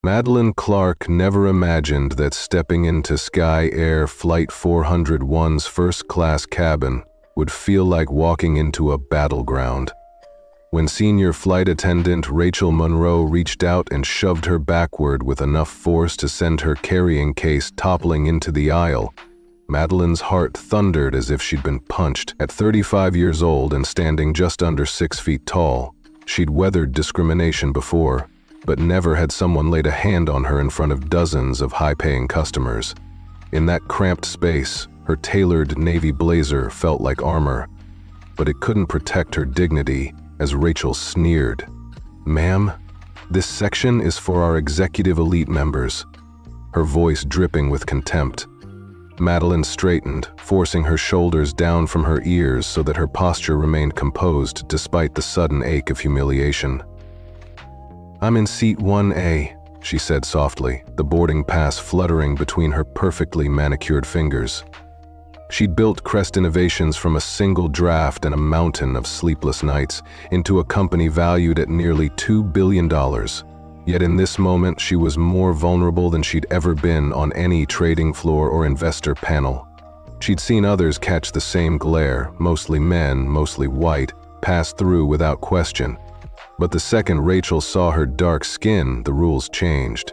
Madeline Clark never imagined that stepping into Sky Air Flight 401's first-class cabin would feel like walking into a battleground. When senior flight attendant Rachel Monroe reached out and shoved her backward with enough force to send her carrying case toppling into the aisle, Madeline's heart thundered as if she'd been punched. At 35 years old and standing just under 6 feet tall, she'd weathered discrimination before, but never had someone laid a hand on her in front of dozens of high-paying customers. In that cramped space, her tailored navy blazer felt like armor, but it couldn't protect her dignity as Rachel sneered. "Ma'am, this section is for our executive elite members," her voice dripping with contempt. Madeline straightened, forcing her shoulders down from her ears so that her posture remained composed despite the sudden ache of humiliation. "I'm in seat 1A, she said softly, the boarding pass fluttering between her perfectly manicured fingers. She'd built Crest Innovations from a single draft and a mountain of sleepless nights into a company valued at nearly $2 billion. Yet in this moment, she was more vulnerable than she'd ever been on any trading floor or investor panel. She'd seen others catch the same glare, mostly men, mostly white, pass through without question. But the second Rachel saw her dark skin, the rules changed.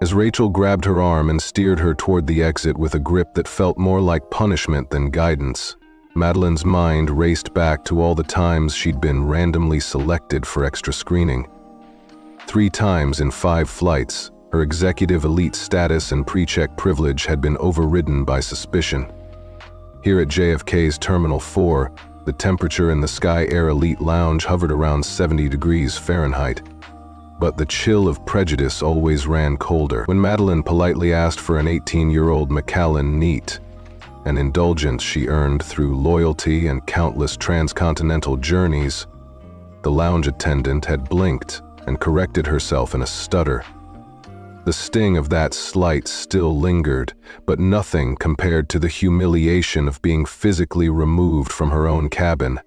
As Rachel grabbed her arm and steered her toward the exit with a grip that felt more like punishment than guidance, Madeline's mind raced back to all the times she'd been randomly selected for extra screening. 3 times in 5 flights, her executive elite status and pre-check privilege had been overridden by suspicion. Here at JFK's Terminal 4, the temperature in the Sky Air Elite Lounge hovered around 70 degrees Fahrenheit. But the chill of prejudice always ran colder. When Madeline politely asked for an 18-year-old Macallan Neat, an indulgence she earned through loyalty and countless transcontinental journeys, the lounge attendant had blinked and corrected herself in a stutter. The sting of that slight still lingered, but nothing compared to the humiliation of being physically removed from her own cabin.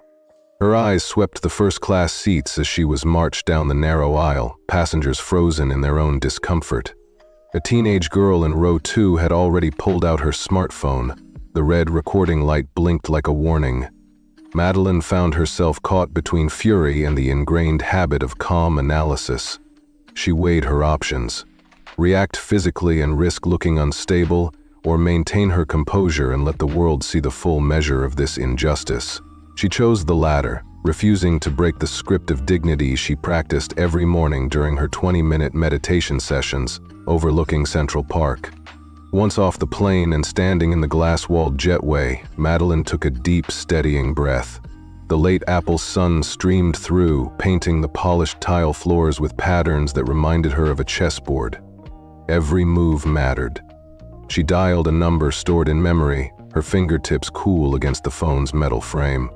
Her eyes swept the first-class seats as she was marched down the narrow aisle, passengers frozen in their own discomfort. A teenage girl in row 2 had already pulled out her smartphone. The red recording light blinked like a warning. Madeline found herself caught between fury and the ingrained habit of calm analysis. She weighed her options: react physically and risk looking unstable, or maintain her composure and let the world see the full measure of this injustice. She chose the latter, refusing to break the script of dignity she practiced every morning during her 20-minute meditation sessions overlooking Central Park. Once off the plane and standing in the glass-walled jetway, Madeline took a deep, steadying breath. The late April sun streamed through, painting the polished tile floors with patterns that reminded her of a chessboard. Every move mattered. She dialed a number stored in memory, her fingertips cool against the phone's metal frame.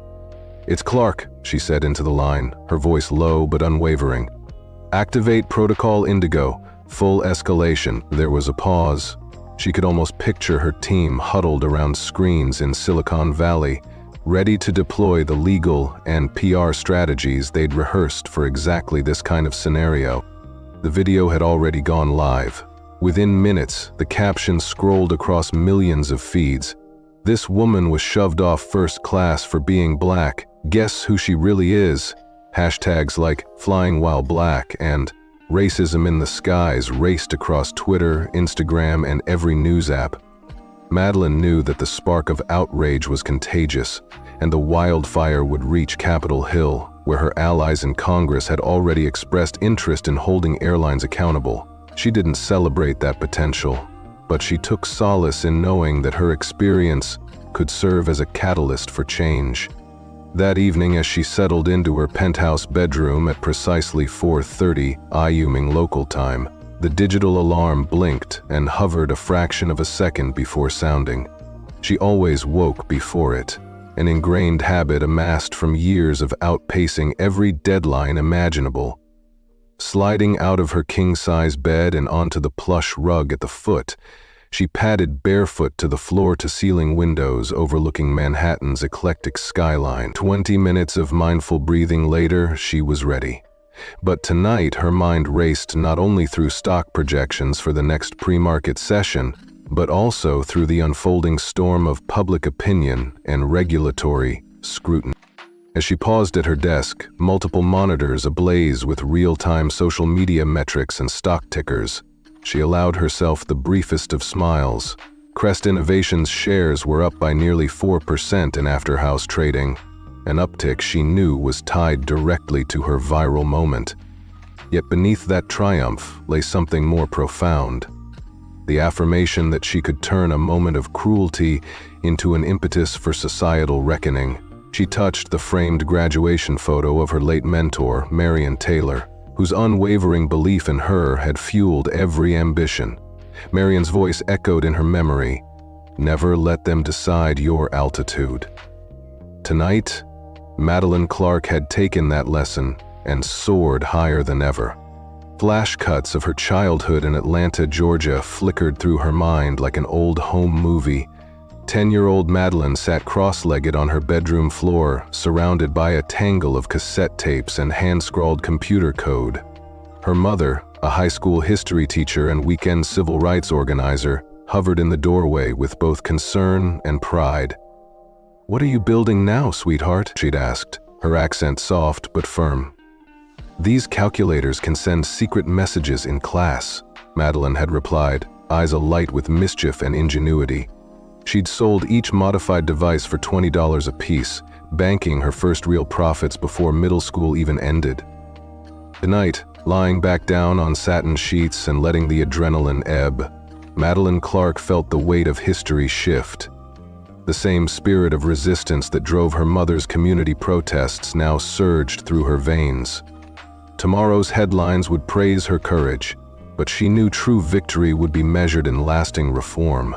"It's Clark," she said into the line, her voice low but unwavering. "Activate Protocol Indigo. Full escalation." There was a pause. She could almost picture her team huddled around screens in Silicon Valley, ready to deploy the legal and PR strategies they'd rehearsed for exactly this kind of scenario. The video had already gone live. Within minutes, the caption scrolled across millions of feeds. "This woman was shoved off first class for being black. Guess who she really is?" Hashtags like "flying while black" and "racism in the skies" raced across Twitter, Instagram, and every news app. Madeline knew that the spark of outrage was contagious, and the wildfire would reach Capitol Hill, where her allies in Congress had already expressed interest in holding airlines accountable. She didn't celebrate that potential, but she took solace in knowing that her experience could serve as a catalyst for change. That evening, as she settled into her penthouse bedroom at precisely 4:30 IUMing local time, the digital alarm blinked and hovered a fraction of a second before sounding. She always woke before it, an ingrained habit amassed from years of outpacing every deadline imaginable. Sliding out of her king-size bed and onto the plush rug at the foot, she padded barefoot to the floor-to-ceiling windows overlooking Manhattan's eclectic skyline. 20 minutes of mindful breathing later, she was ready. But tonight her mind raced not only through stock projections for the next pre-market session, but also through the unfolding storm of public opinion and regulatory scrutiny. As she paused at her desk, multiple monitors ablaze with real-time social media metrics and stock tickers, she allowed herself the briefest of smiles. Crest Innovations shares were up by nearly 4% in after-house trading, an uptick she knew was tied directly to her viral moment. Yet beneath that triumph lay something more profound. The affirmation that she could turn a moment of cruelty into an impetus for societal reckoning. She touched the framed graduation photo of her late mentor, Marion Taylor, whose unwavering belief in her had fueled every ambition. Marion's voice echoed in her memory, "Never let them decide your altitude." Tonight, Madeline Clark had taken that lesson and soared higher than ever. Flash cuts of her childhood in Atlanta, Georgia flickered through her mind like an old home movie. 10-year-old Madeline sat cross-legged on her bedroom floor, surrounded by a tangle of cassette tapes and hand-scrawled computer code. Her mother, a high school history teacher and weekend civil rights organizer, hovered in the doorway with both concern and pride. "What are you building now, sweetheart?" she'd asked, her accent soft but firm. "These calculators can send secret messages in class," Madeline had replied, eyes alight with mischief and ingenuity. She'd sold each modified device for $20 apiece, banking her first real profits before middle school even ended. Tonight, lying back down on satin sheets and letting the adrenaline ebb, Madeline Clark felt the weight of history shift. The same spirit of resistance that drove her mother's community protests now surged through her veins. Tomorrow's headlines would praise her courage, but she knew true victory would be measured in lasting reform.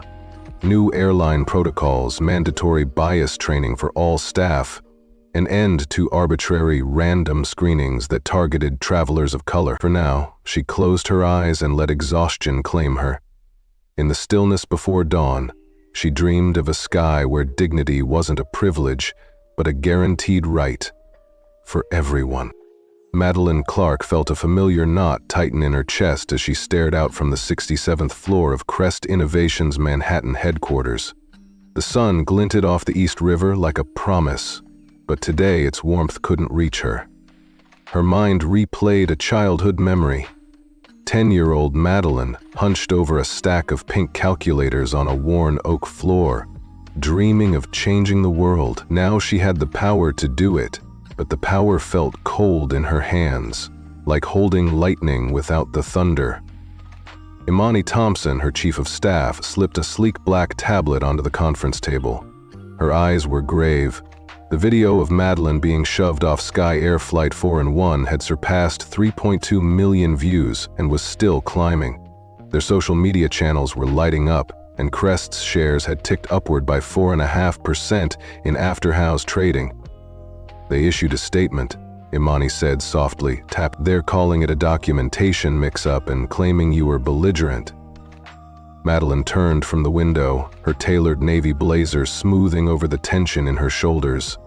New airline protocols, mandatory bias training for all staff, an end to arbitrary, random screenings that targeted travelers of color. For now, she closed her eyes and let exhaustion claim her. In the stillness before dawn, she dreamed of a sky where dignity wasn't a privilege, but a guaranteed right for everyone. Madeline Clark felt a familiar knot tighten in her chest as she stared out from the 67th floor of Crest Innovations' Manhattan headquarters. The sun glinted off the East River like a promise, but today its warmth couldn't reach her. Her mind replayed a childhood memory. 10-year-old Madeline hunched over a stack of pink calculators on a worn oak floor, dreaming of changing the world. Now she had the power to do it, but the power felt cold in her hands, like holding lightning without the thunder. Imani Thompson, her chief of staff, slipped a sleek black tablet onto the conference table. Her eyes were grave. The video of Madeline being shoved off Sky Air Flight 401 had surpassed 3.2 million views and was still climbing. Their social media channels were lighting up, and Crest's shares had ticked upward by 4.5% in after-house trading. "They issued a statement," Imani said softly, "They're calling it a documentation mix-up and claiming you were belligerent." Madeline turned from the window, her tailored navy blazer smoothing over the tension in her shoulders.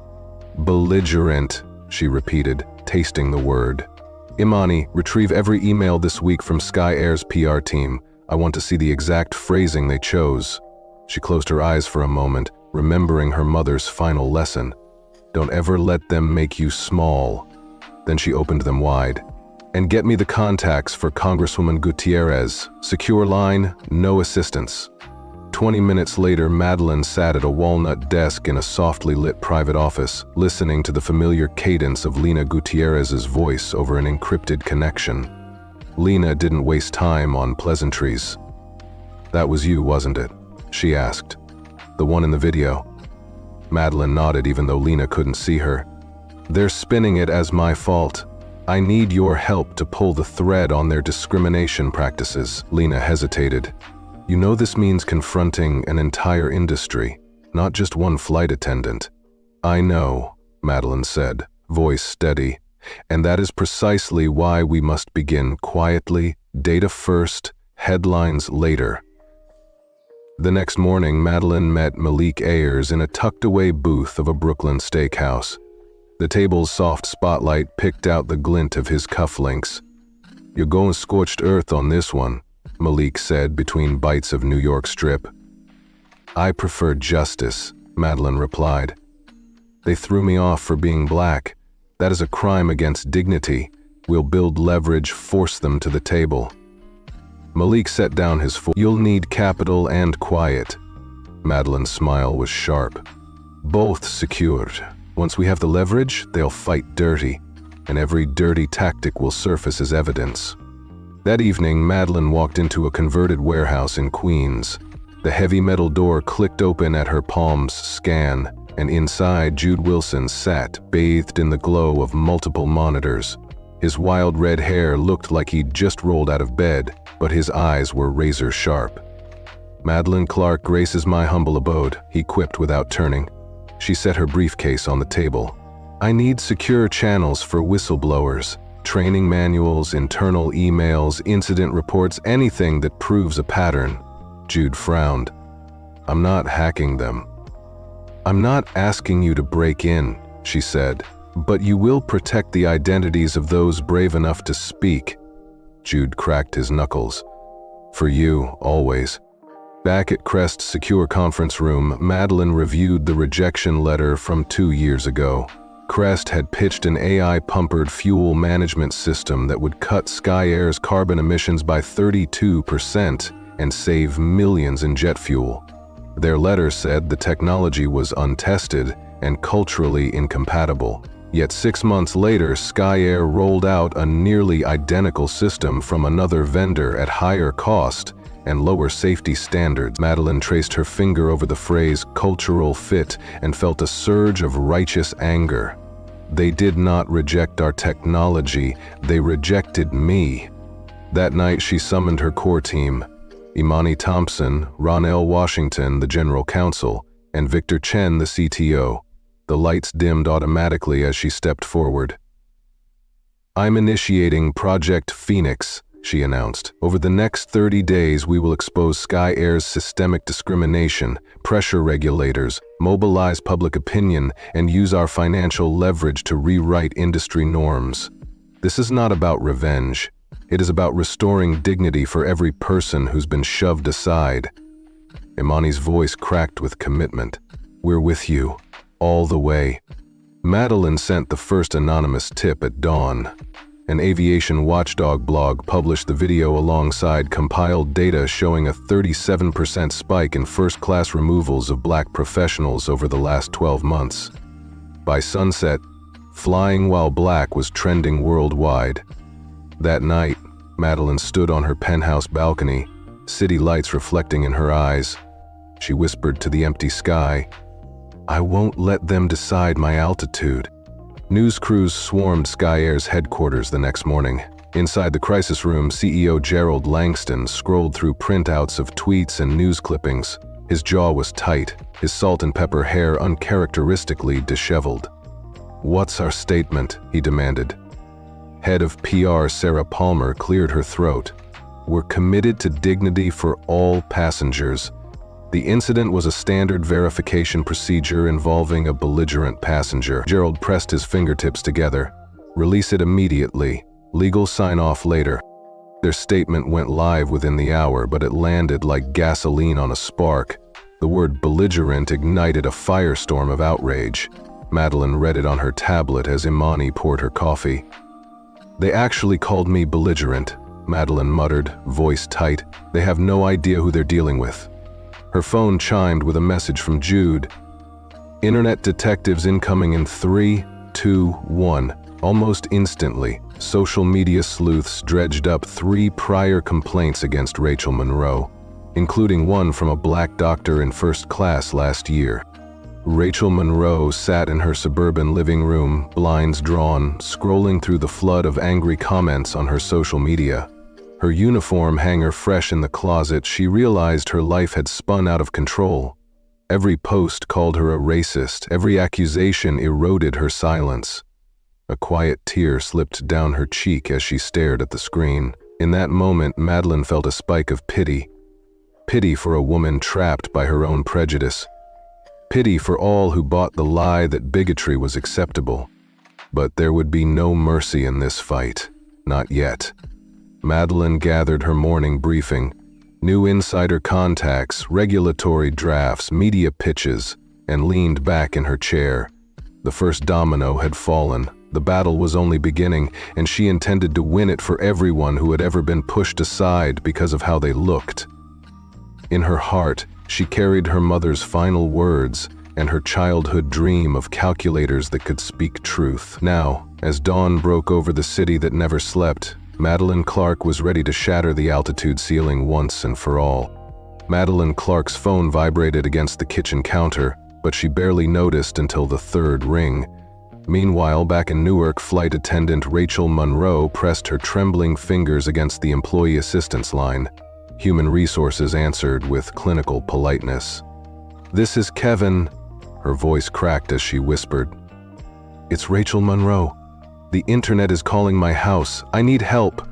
"Belligerent," she repeated, tasting the word. "Imani, retrieve every email this week from Sky Air's PR team. I want to see the exact phrasing they chose." She closed her eyes for a moment, remembering her mother's final lesson. "Don't ever let them make you small." Then she opened them wide. "And get me the contacts for Congresswoman Gutierrez. Secure line, no assistance." 20 minutes later, Madeline sat at a walnut desk in a softly lit private office, listening to the familiar cadence of Lena Gutierrez's voice over an encrypted connection. Lena didn't waste time on pleasantries. "That was you, wasn't it?" she asked. "The one in the video?" Madeline nodded even though Lena couldn't see her. "They're spinning it as my fault. I need your help to pull the thread on their discrimination practices." Lena hesitated. "You know this means confronting an entire industry, not just one flight attendant." "I know," Madeline said, voice steady, "and that is precisely why we must begin quietly, data first, headlines later." The next morning, Madeline met Malik Ayers in a tucked-away booth of a Brooklyn steakhouse. The table's soft spotlight picked out the glint of his cufflinks. "You're going scorched earth on this one," Malik said between bites of New York strip. "I prefer justice," Madeline replied. "They threw me off for being black. That is a crime against dignity. We'll build leverage, force them to the table." Malik set down his fork. "You'll need capital and quiet." Madeline's smile was sharp. "Both secured. Once we have the leverage, they'll fight dirty, and every dirty tactic will surface as evidence." That evening, Madeline walked into a converted warehouse in Queens. The heavy metal door clicked open at her palm's scan, and inside Jude Wilson sat, bathed in the glow of multiple monitors. His wild red hair looked like he'd just rolled out of bed, but his eyes were razor sharp. "Madeline Clark graces my humble abode," he quipped without turning. She set her briefcase on the table. "I need secure channels for whistleblowers, training manuals, internal emails, incident reports, anything that proves a pattern." Jude frowned. "I'm not hacking them." "I'm not asking you to break in," she said, "but you will protect the identities of those brave enough to speak." Jude cracked his knuckles. "For you, always." Back at Crest's secure conference room, Madeline reviewed the rejection letter from 2 years ago. Crest had pitched an AI-pumpered fuel management system that would cut Sky Air's carbon emissions by 32% and save millions in jet fuel. Their letter said the technology was untested and culturally incompatible. Yet 6 months later, Sky Air rolled out a nearly identical system from another vendor at higher cost and lower safety standards. Madeline traced her finger over the phrase cultural fit and felt a surge of righteous anger. They did not reject our technology, they rejected me. That night she summoned her core team: Imani Thompson, Ronell Washington, the general counsel, and Victor Chen, the CTO. The lights dimmed automatically as she stepped forward. "I'm initiating Project Phoenix," she announced. "Over the next 30 days, we will expose Sky Air's systemic discrimination, pressure regulators, mobilize public opinion, and use our financial leverage to rewrite industry norms. This is not about revenge. It is about restoring dignity for every person who's been shoved aside." Imani's voice cracked with commitment. "We're with you, all the way." Madeline sent the first anonymous tip at dawn. An aviation watchdog blog published the video alongside compiled data showing a 37% spike in first-class removals of black professionals over the last 12 months. By sunset, flying while black was trending worldwide. That night, Madeline stood on her penthouse balcony, city lights reflecting in her eyes. She whispered to the empty sky, "I won't let them decide my altitude." News crews swarmed Sky Air's headquarters the next morning. Inside the crisis room, CEO Gerald Langston scrolled through printouts of tweets and news clippings. His jaw was tight, his salt and pepper hair uncharacteristically disheveled. "What's our statement?" he demanded. Head of PR Sarah Palmer cleared her throat. "We're committed to dignity for all passengers. The incident was a standard verification procedure involving a belligerent passenger." Gerald pressed his fingertips together. "Release it immediately. Legal sign-off later." Their statement went live within the hour, but it landed like gasoline on a spark. The word belligerent ignited a firestorm of outrage. Madeline read it on her tablet as Imani poured her coffee. "They actually called me belligerent," Madeline muttered, voice tight. "They have no idea who they're dealing with." Her phone chimed with a message from Jude. "Internet detectives incoming in 3, 2, 1. Almost instantly, social media sleuths dredged up 3 prior complaints against Rachel Monroe, including one from a black doctor in first class last year. Rachel Monroe sat in her suburban living room, blinds drawn, scrolling through the flood of angry comments on her social media. Her uniform hanger fresh in the closet, she realized her life had spun out of control. Every post called her a racist, every accusation eroded her silence. A quiet tear slipped down her cheek as she stared at the screen. In that moment, Madeline felt a spike of pity. Pity for a woman trapped by her own prejudice. Pity for all who bought the lie that bigotry was acceptable. But there would be no mercy in this fight. Not yet. Madeline gathered her morning briefing. New insider contacts, regulatory drafts, media pitches, and leaned back in her chair. The first domino had fallen. The battle was only beginning, and she intended to win it for everyone who had ever been pushed aside because of how they looked. In her heart, she carried her mother's final words and her childhood dream of calculators that could speak truth. Now, as dawn broke over the city that never slept, Madeline Clark was ready to shatter the altitude ceiling once and for all. Madeline Clark's phone vibrated against the kitchen counter, but she barely noticed until the third ring. Meanwhile, back in Newark, flight attendant Rachel Monroe pressed her trembling fingers against the employee assistance line. Human Resources answered with clinical politeness. "This is Kevin." Her voice cracked as she whispered. "It's Rachel Monroe. The internet is calling my house. I need help."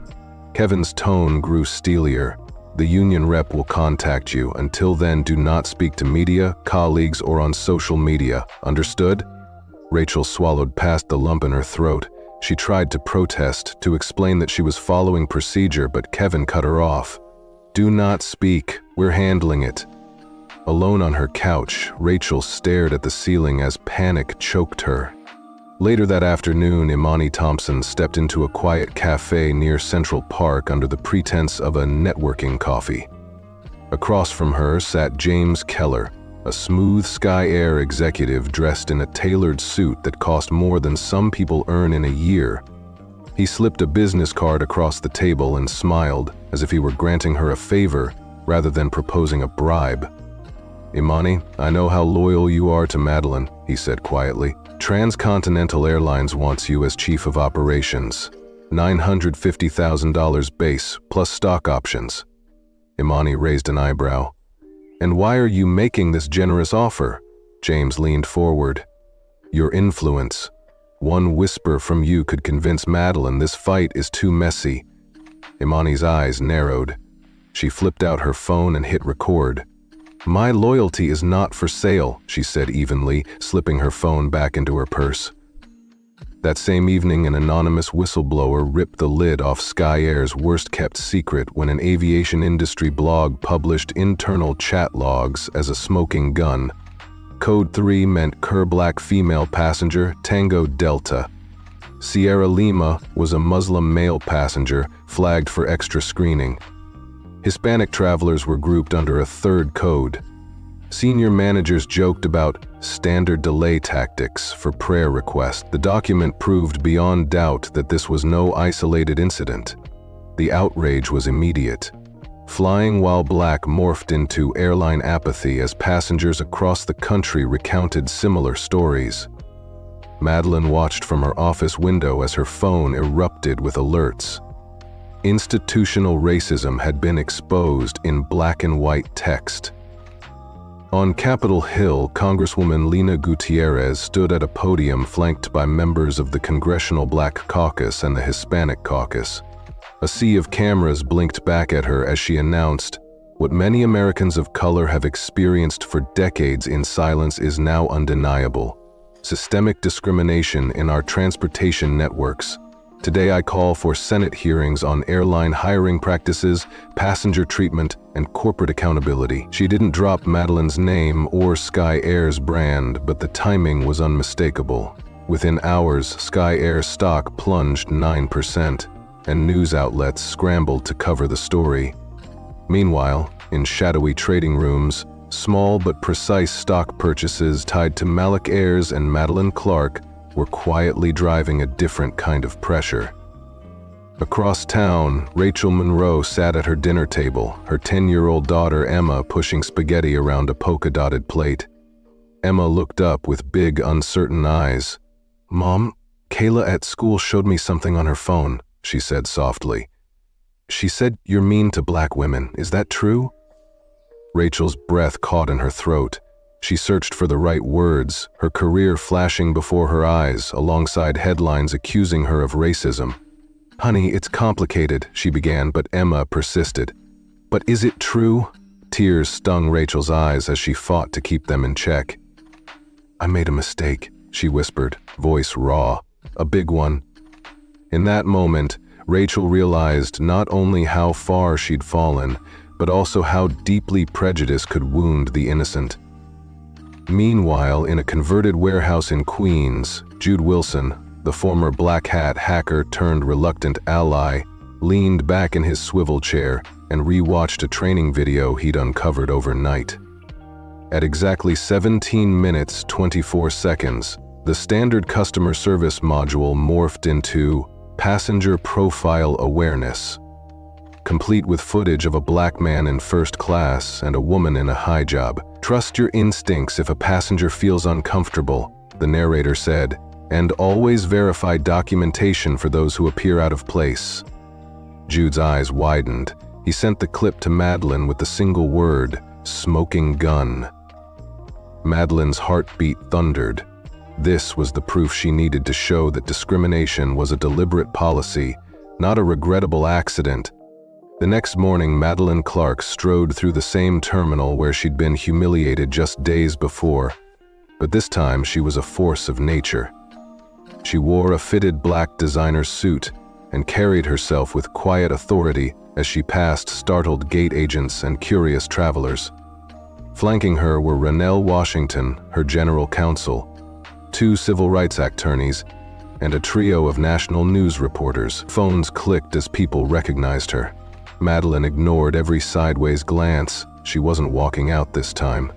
Kevin's tone grew steelier. "The union rep will contact you. Until then, do not speak to media, colleagues, or on social media. Understood?" Rachel swallowed past the lump in her throat. She tried to protest, to explain that she was following procedure, but Kevin cut her off. "Do not speak. We're handling it." Alone on her couch, Rachel stared at the ceiling as panic choked her. Later that afternoon, Imani Thompson stepped into a quiet cafe near Central Park under the pretense of a networking coffee. Across from her sat James Keller, a smooth Sky Air executive dressed in a tailored suit that cost more than some people earn in a year. He slipped a business card across the table and smiled, as if he were granting her a favor rather than proposing a bribe. "Imani, I know how loyal you are to Madeline," he said quietly. "Transcontinental Airlines wants you as chief of operations. $950,000 base, plus stock options." Imani raised an eyebrow. "And why are you making this generous offer?" James leaned forward. "Your influence. One whisper from you could convince Madeline this fight is too messy." Imani's eyes narrowed. She flipped out her phone and hit record. "My loyalty is not for sale," she said evenly, slipping her phone back into her purse. That same evening, an anonymous whistleblower ripped the lid off Sky Air's worst-kept secret when an aviation industry blog published internal chat logs as a smoking gun. Code 3 meant Cur Black female passenger, Tango Delta. Sierra Lima was a Muslim male passenger, flagged for extra screening. Hispanic travelers were grouped under a third code. Senior managers joked about standard delay tactics for prayer requests. The document proved beyond doubt that this was no isolated incident. The outrage was immediate. Flying while black morphed into airline apathy as passengers across the country recounted similar stories. Madeline watched from her office window as her phone erupted with alerts. Institutional racism had been exposed in black and white text. On Capitol Hill, Congresswoman Lena Gutierrez stood at a podium flanked by members of the Congressional Black Caucus and the Hispanic Caucus. A sea of cameras blinked back at her as she announced, "What many Americans of color have experienced for decades in silence is now undeniable. Systemic discrimination in our transportation networks. Today I call for Senate hearings on airline hiring practices, passenger treatment, and corporate accountability." She didn't drop Madeline's name or Sky Air's brand, but the timing was unmistakable. Within hours, Sky Air stock plunged 9%, and news outlets scrambled to cover the story. Meanwhile, in shadowy trading rooms, small but precise stock purchases tied to Malik Ayers and Madeline Clark were quietly driving a different kind of pressure. Across town, Rachel Monroe sat at her dinner table, her 10-year-old daughter Emma pushing spaghetti around a polka-dotted plate. Emma looked up with big, uncertain eyes. "Mom, Kayla at school showed me something on her phone," she said softly. "She said you're mean to black women. Is that true?" Rachel's breath caught in her throat. She searched for the right words, her career flashing before her eyes, alongside headlines accusing her of racism. "Honey, it's complicated," she began, but Emma persisted. "But is it true?" Tears stung Rachel's eyes as she fought to keep them in check. "I made a mistake," she whispered, voice raw. A big one. In that moment, Rachel realized not only how far she'd fallen, but also how deeply prejudice could wound the innocent. Meanwhile, in a converted warehouse in Queens, Jude Wilson, the former black hat hacker turned reluctant ally, leaned back in his swivel chair and re-watched a training video he'd uncovered overnight. At exactly 17 minutes 24 seconds, the standard customer service module morphed into Passenger Profile Awareness, complete with footage of a black man in first class and a woman in a hijab. "Trust your instincts if a passenger feels uncomfortable," the narrator said, "and always verify documentation for those who appear out of place." Jude's eyes widened. He sent the clip to Madeline with the single word, "smoking gun." Madeline's heartbeat thundered. This was the proof she needed to show that discrimination was a deliberate policy, not a regrettable accident. The next morning, Madeline Clark strode through the same terminal where she'd been humiliated just days before, but this time she was a force of nature. She wore a fitted black designer suit and carried herself with quiet authority as she passed startled gate agents and curious travelers. Flanking her were Ronnell Washington, her general counsel, 2 civil rights attorneys, and a trio of national news reporters. Phones clicked as people recognized her. Madeline ignored every sideways glance. She wasn't walking out this time.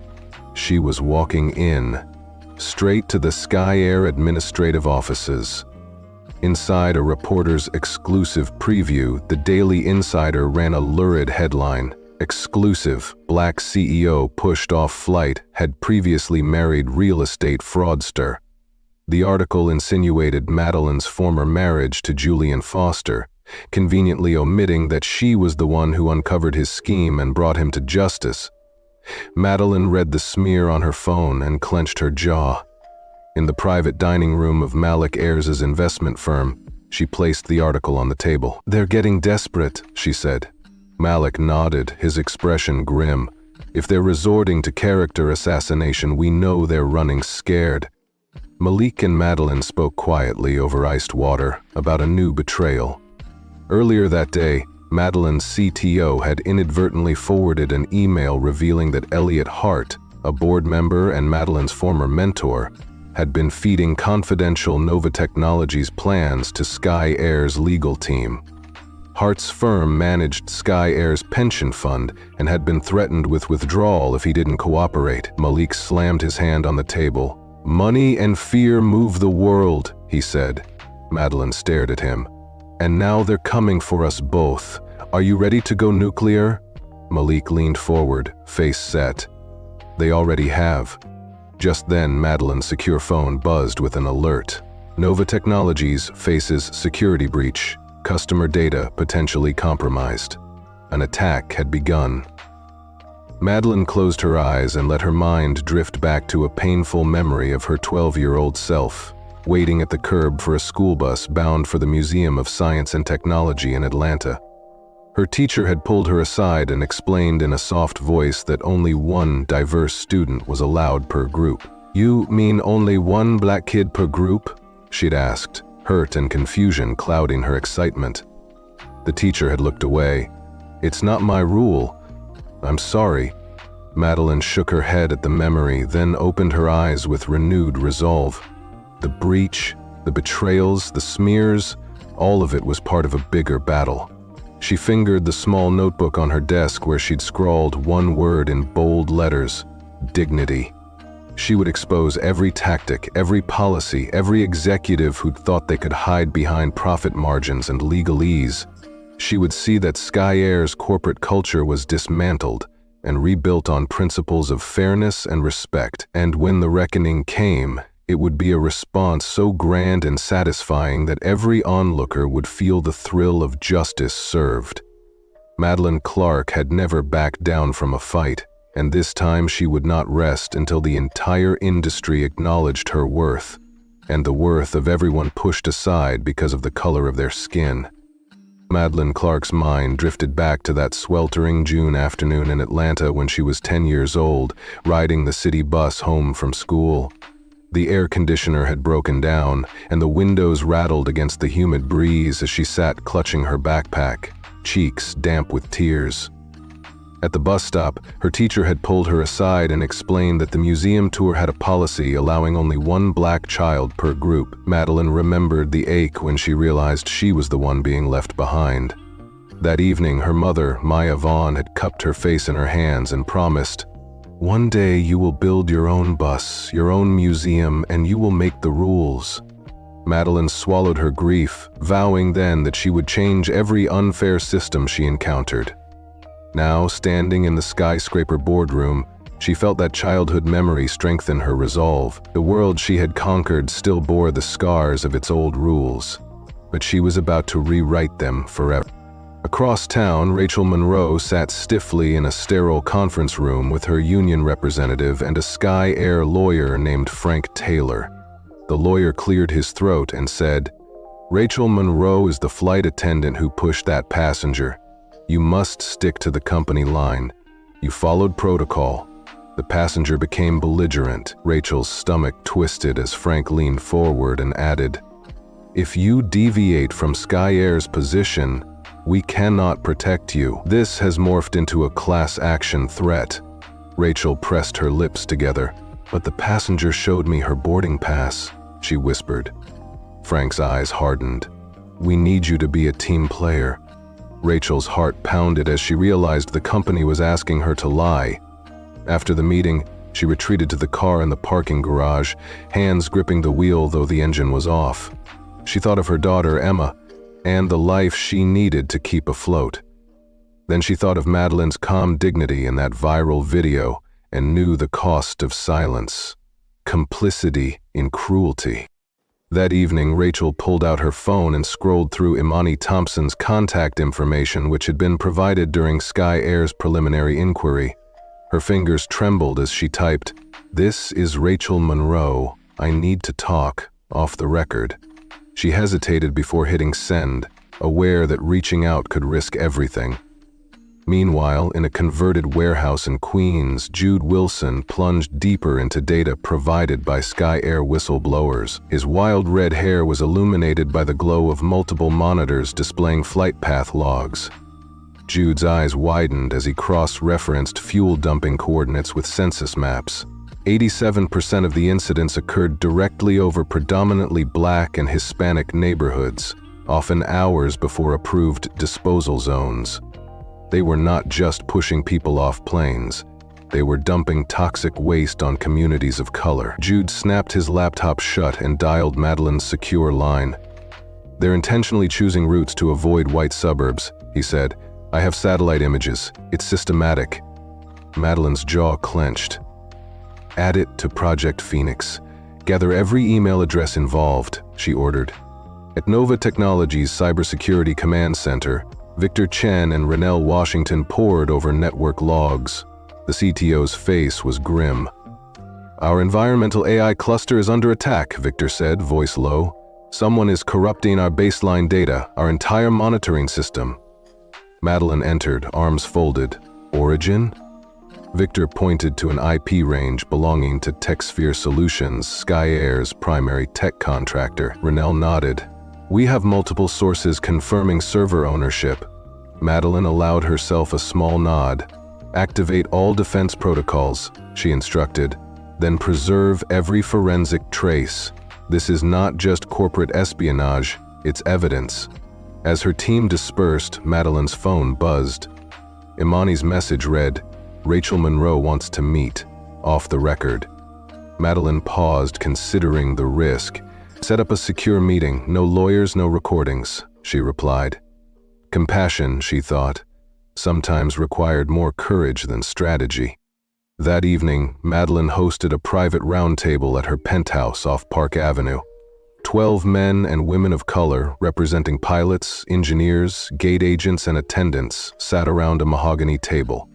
She was walking in, straight to the Sky Air administrative offices. Inside a reporter's exclusive preview, the Daily Insider ran a lurid headline. "Exclusive, Black CEO pushed off flight, had previously married real estate fraudster." The article insinuated Madeline's former marriage to Julian Foster, conveniently omitting that she was the one who uncovered his scheme and brought him to justice. Madeline read the smear on her phone and clenched her jaw. In the private dining room of Malik Ayers' investment firm, she placed the article on the table. "They're getting desperate," she said. Malik nodded, his expression grim. "If they're resorting to character assassination, we know they're running scared." Malik and Madeline spoke quietly over iced water about a new betrayal. Earlier that day, Madeline's CTO had inadvertently forwarded an email revealing that Elliot Hart, a board member and Madeline's former mentor, had been feeding confidential Nova Technologies plans to Sky Air's legal team. Hart's firm managed Sky Air's pension fund and had been threatened with withdrawal if he didn't cooperate. Malik slammed his hand on the table. "Money and fear move the world," he said. Madeline stared at him. "And now they're coming for us both. Are you ready to go nuclear?" Malik leaned forward, face set. "They already have." Just then, Madeline's secure phone buzzed with an alert. Nova Technologies faces security breach. Customer data potentially compromised. An attack had begun. Madeline closed her eyes and let her mind drift back to a painful memory of her 12-year-old self, waiting at the curb for a school bus bound for the Museum of Science and Technology in Atlanta. Her teacher had pulled her aside and explained in a soft voice that only one diverse student was allowed per group. "You mean only one black kid per group?" she'd asked, hurt and confusion clouding her excitement. The teacher had looked away. "It's not my rule. I'm sorry." Madeline shook her head at the memory, then opened her eyes with renewed resolve. The breach, the betrayals, the smears, all of it was part of a bigger battle. She fingered the small notebook on her desk where she'd scrawled one word in bold letters: dignity. She would expose every tactic, every policy, every executive who'd thought they could hide behind profit margins and legalese. She would see that Sky Air's corporate culture was dismantled and rebuilt on principles of fairness and respect. And when the reckoning came, it would be a response so grand and satisfying that every onlooker would feel the thrill of justice served. Madeline Clark had never backed down from a fight, and this time she would not rest until the entire industry acknowledged her worth, and the worth of everyone pushed aside because of the color of their skin. Madeline Clark's mind drifted back to that sweltering June afternoon in Atlanta when she was 10 years old, riding the city bus home from school. The air conditioner had broken down, and the windows rattled against the humid breeze as she sat clutching her backpack, cheeks damp with tears. At the bus stop, her teacher had pulled her aside and explained that the museum tour had a policy allowing only one black child per group. Madeline remembered the ache when she realized she was the one being left behind. That evening, her mother, Maya Vaughn, had cupped her face in her hands and promised, "One day you will build your own bus, your own museum, and you will make the rules." Madeline swallowed her grief, vowing then that she would change every unfair system she encountered. Now, standing in the skyscraper boardroom, she felt that childhood memory strengthen her resolve. The world she had conquered still bore the scars of its old rules, but she was about to rewrite them forever. Across town, Rachel Monroe sat stiffly in a sterile conference room with her union representative and a Sky Air lawyer named Frank Taylor. The lawyer cleared his throat and said, "Rachel Monroe is the flight attendant who pushed that passenger. You must stick to the company line. You followed protocol." The passenger became belligerent. Rachel's stomach twisted as Frank leaned forward and added, "If you deviate from Sky Air's position, we cannot protect you." This has morphed into a class action threat. Rachel pressed her lips together. "But the passenger showed me her boarding pass," she whispered. Frank's eyes hardened. "We need you to be a team player." Rachel's heart pounded as she realized the company was asking her to lie. After the meeting, she retreated to the car in the parking garage, hands gripping the wheel though the engine was off. She thought of her daughter, Emma, and the life she needed to keep afloat. Then she thought of Madeline's calm dignity in that viral video and knew the cost of silence. Complicity in cruelty. That evening, Rachel pulled out her phone and scrolled through Imani Thompson's contact information, which had been provided during Sky Air's preliminary inquiry. Her fingers trembled as she typed, "This is Rachel Monroe. I need to talk, off the record." She hesitated before hitting send, aware that reaching out could risk everything. Meanwhile, in a converted warehouse in Queens, Jude Wilson plunged deeper into data provided by Sky Air whistleblowers. His wild red hair was illuminated by the glow of multiple monitors displaying flight path logs. Jude's eyes widened as he cross-referenced fuel dumping coordinates with census maps. 87% of the incidents occurred directly over predominantly Black and Hispanic neighborhoods, often hours before approved disposal zones. They were not just pushing people off planes. They were dumping toxic waste on communities of color. Jude snapped his laptop shut and dialed Madeline's secure line. "They're intentionally choosing routes to avoid white suburbs," he said. "I have satellite images. It's systematic." Madeline's jaw clenched. "Add it to Project Phoenix. Gather every email address involved," she ordered. At Nova Technologies' Cybersecurity Command Center, Victor Chen and Rennell Washington pored over network logs. The CTO's face was grim. "Our environmental AI cluster is under attack," Victor said, voice low. "Someone is corrupting our baseline data, our entire monitoring system." Madeline entered, arms folded. "Origin?" Victor pointed to an IP range belonging to TechSphere Solutions, Sky Air's primary tech contractor. Rennell nodded. "We have multiple sources confirming server ownership." Madeline allowed herself a small nod. "Activate all defense protocols," she instructed. "Then preserve every forensic trace. This is not just corporate espionage, it's evidence." As her team dispersed, Madeline's phone buzzed. Imani's message read, "Rachel Monroe wants to meet, off the record." Madeline paused, considering the risk. "Set up a secure meeting, no lawyers, no recordings," she replied. Compassion, she thought, sometimes required more courage than strategy. That evening, Madeline hosted a private roundtable at her penthouse off Park Avenue. 12 men and women of color, representing pilots, engineers, gate agents, and attendants, sat around a mahogany table.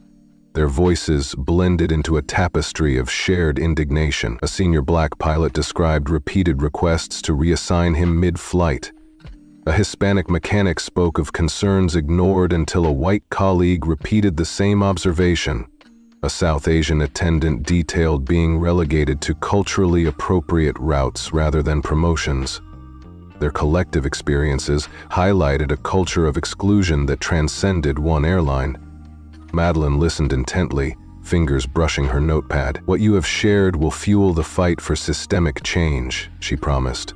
Their voices blended into a tapestry of shared indignation. A senior Black pilot described repeated requests to reassign him mid-flight. A Hispanic mechanic spoke of concerns ignored until a white colleague repeated the same observation. A South Asian attendant detailed being relegated to culturally appropriate routes rather than promotions. Their collective experiences highlighted a culture of exclusion that transcended one airline. Madeline listened intently, fingers brushing her notepad. "What you have shared will fuel the fight for systemic change," she promised.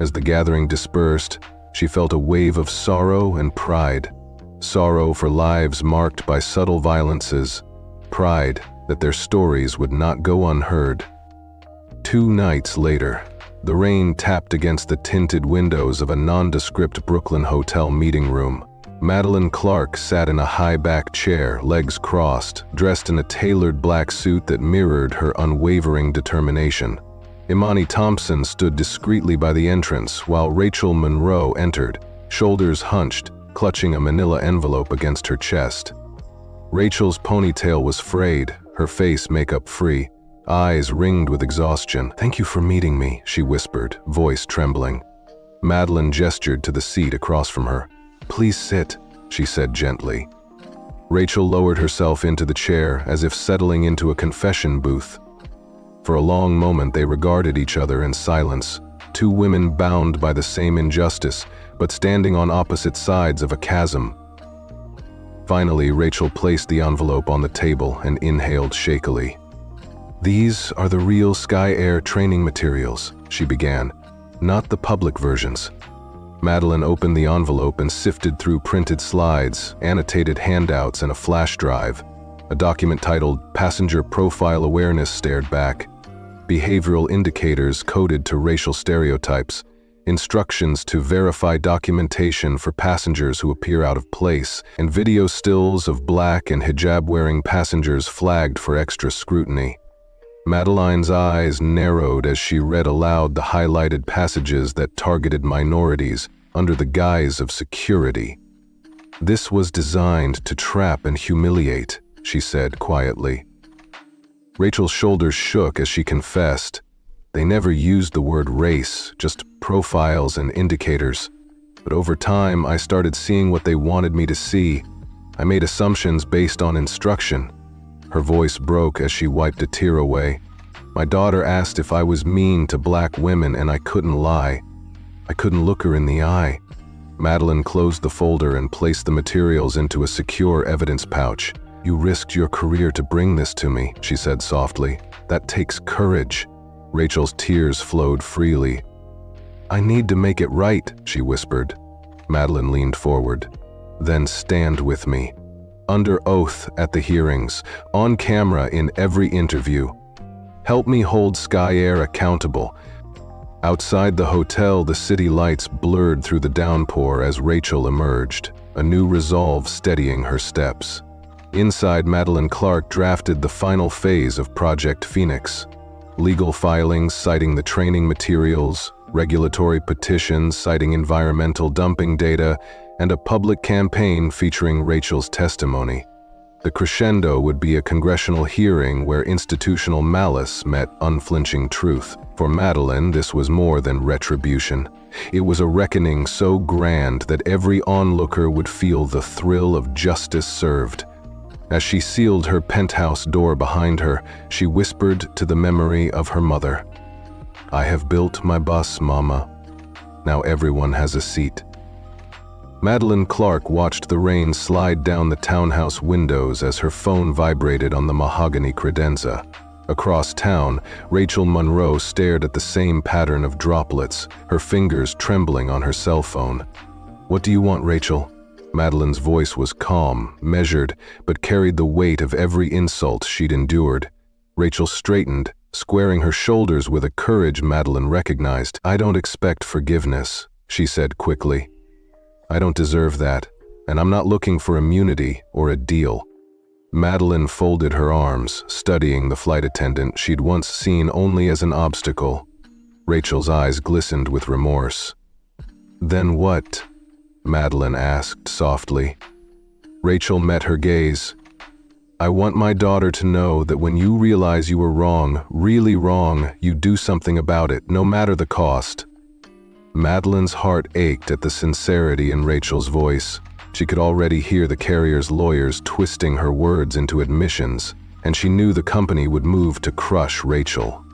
As the gathering dispersed, she felt a wave of sorrow and pride. Sorrow for lives marked by subtle violences, pride that their stories would not go unheard. 2 nights later, the rain tapped against the tinted windows of a nondescript Brooklyn hotel meeting room. Madeline Clark sat in a high-back chair, legs crossed, dressed in a tailored black suit that mirrored her unwavering determination. Imani Thompson stood discreetly by the entrance while Rachel Monroe entered, shoulders hunched, clutching a manila envelope against her chest. Rachel's ponytail was frayed, her face makeup-free, eyes ringed with exhaustion. "Thank you for meeting me," she whispered, voice trembling. Madeline gestured to the seat across from her. "Please sit," she said gently. Rachel lowered herself into the chair as if settling into a confession booth. For a long moment they regarded each other in silence, 2 women bound by the same injustice, but standing on opposite sides of a chasm. Finally, Rachel placed the envelope on the table and inhaled shakily. "These are the real Sky Air training materials," she began, "not the public versions." Madeline opened the envelope and sifted through printed slides, annotated handouts, and a flash drive. A document titled "Passenger Profile Awareness" stared back. Behavioral indicators coded to racial stereotypes. Instructions to verify documentation for passengers who appear out of place, and video stills of black and hijab-wearing passengers flagged for extra scrutiny. Madeline's eyes narrowed as she read aloud the highlighted passages that targeted minorities under the guise of security. "This was designed to trap and humiliate," she said quietly. Rachel's shoulders shook as she confessed. "They never used the word race, just profiles and indicators. But over time, I started seeing what they wanted me to see. I made assumptions based on instruction." Her voice broke as she wiped a tear away. "My daughter asked if I was mean to black women, and I couldn't lie. I couldn't look her in the eye." Madeline closed the folder and placed the materials into a secure evidence pouch. "You risked your career to bring this to me," she said softly. "That takes courage." Rachel's tears flowed freely. "I need to make it right," she whispered. Madeline leaned forward. "Then stand with me. Under oath at the hearings, on camera in every interview. Help me hold Sky Air accountable." Outside the hotel, the city lights blurred through the downpour as Rachel emerged, a new resolve steadying her steps. Inside, Madeline Clark drafted the final phase of Project Phoenix. Legal filings citing the training materials, regulatory petitions citing environmental dumping data, and a public campaign featuring Rachel's testimony. The crescendo would be a congressional hearing where institutional malice met unflinching truth. For Madeline, this was more than retribution. It was a reckoning so grand that every onlooker would feel the thrill of justice served. As she sealed her penthouse door behind her, she whispered to the memory of her mother, "I have built my bus, Mama. Now everyone has a seat." Madeline Clark watched the rain slide down the townhouse windows as her phone vibrated on the mahogany credenza. Across town, Rachel Monroe stared at the same pattern of droplets, her fingers trembling on her cell phone. "What do you want, Rachel?" Madeline's voice was calm, measured, but carried the weight of every insult she'd endured. Rachel straightened, squaring her shoulders with a courage Madeline recognized. "I don't expect forgiveness," she said quickly. "I don't deserve that, and I'm not looking for immunity or a deal." Madeline folded her arms, studying the flight attendant she'd once seen only as an obstacle. Rachel's eyes glistened with remorse. "Then what?" Madeline asked softly. Rachel met her gaze. "I want my daughter to know that when you realize you were wrong, really wrong, you do something about it, no matter the cost." Madeline's heart ached at the sincerity in Rachel's voice. She could already hear the carrier's lawyers twisting her words into admissions. and she knew the company would move to crush Rachel.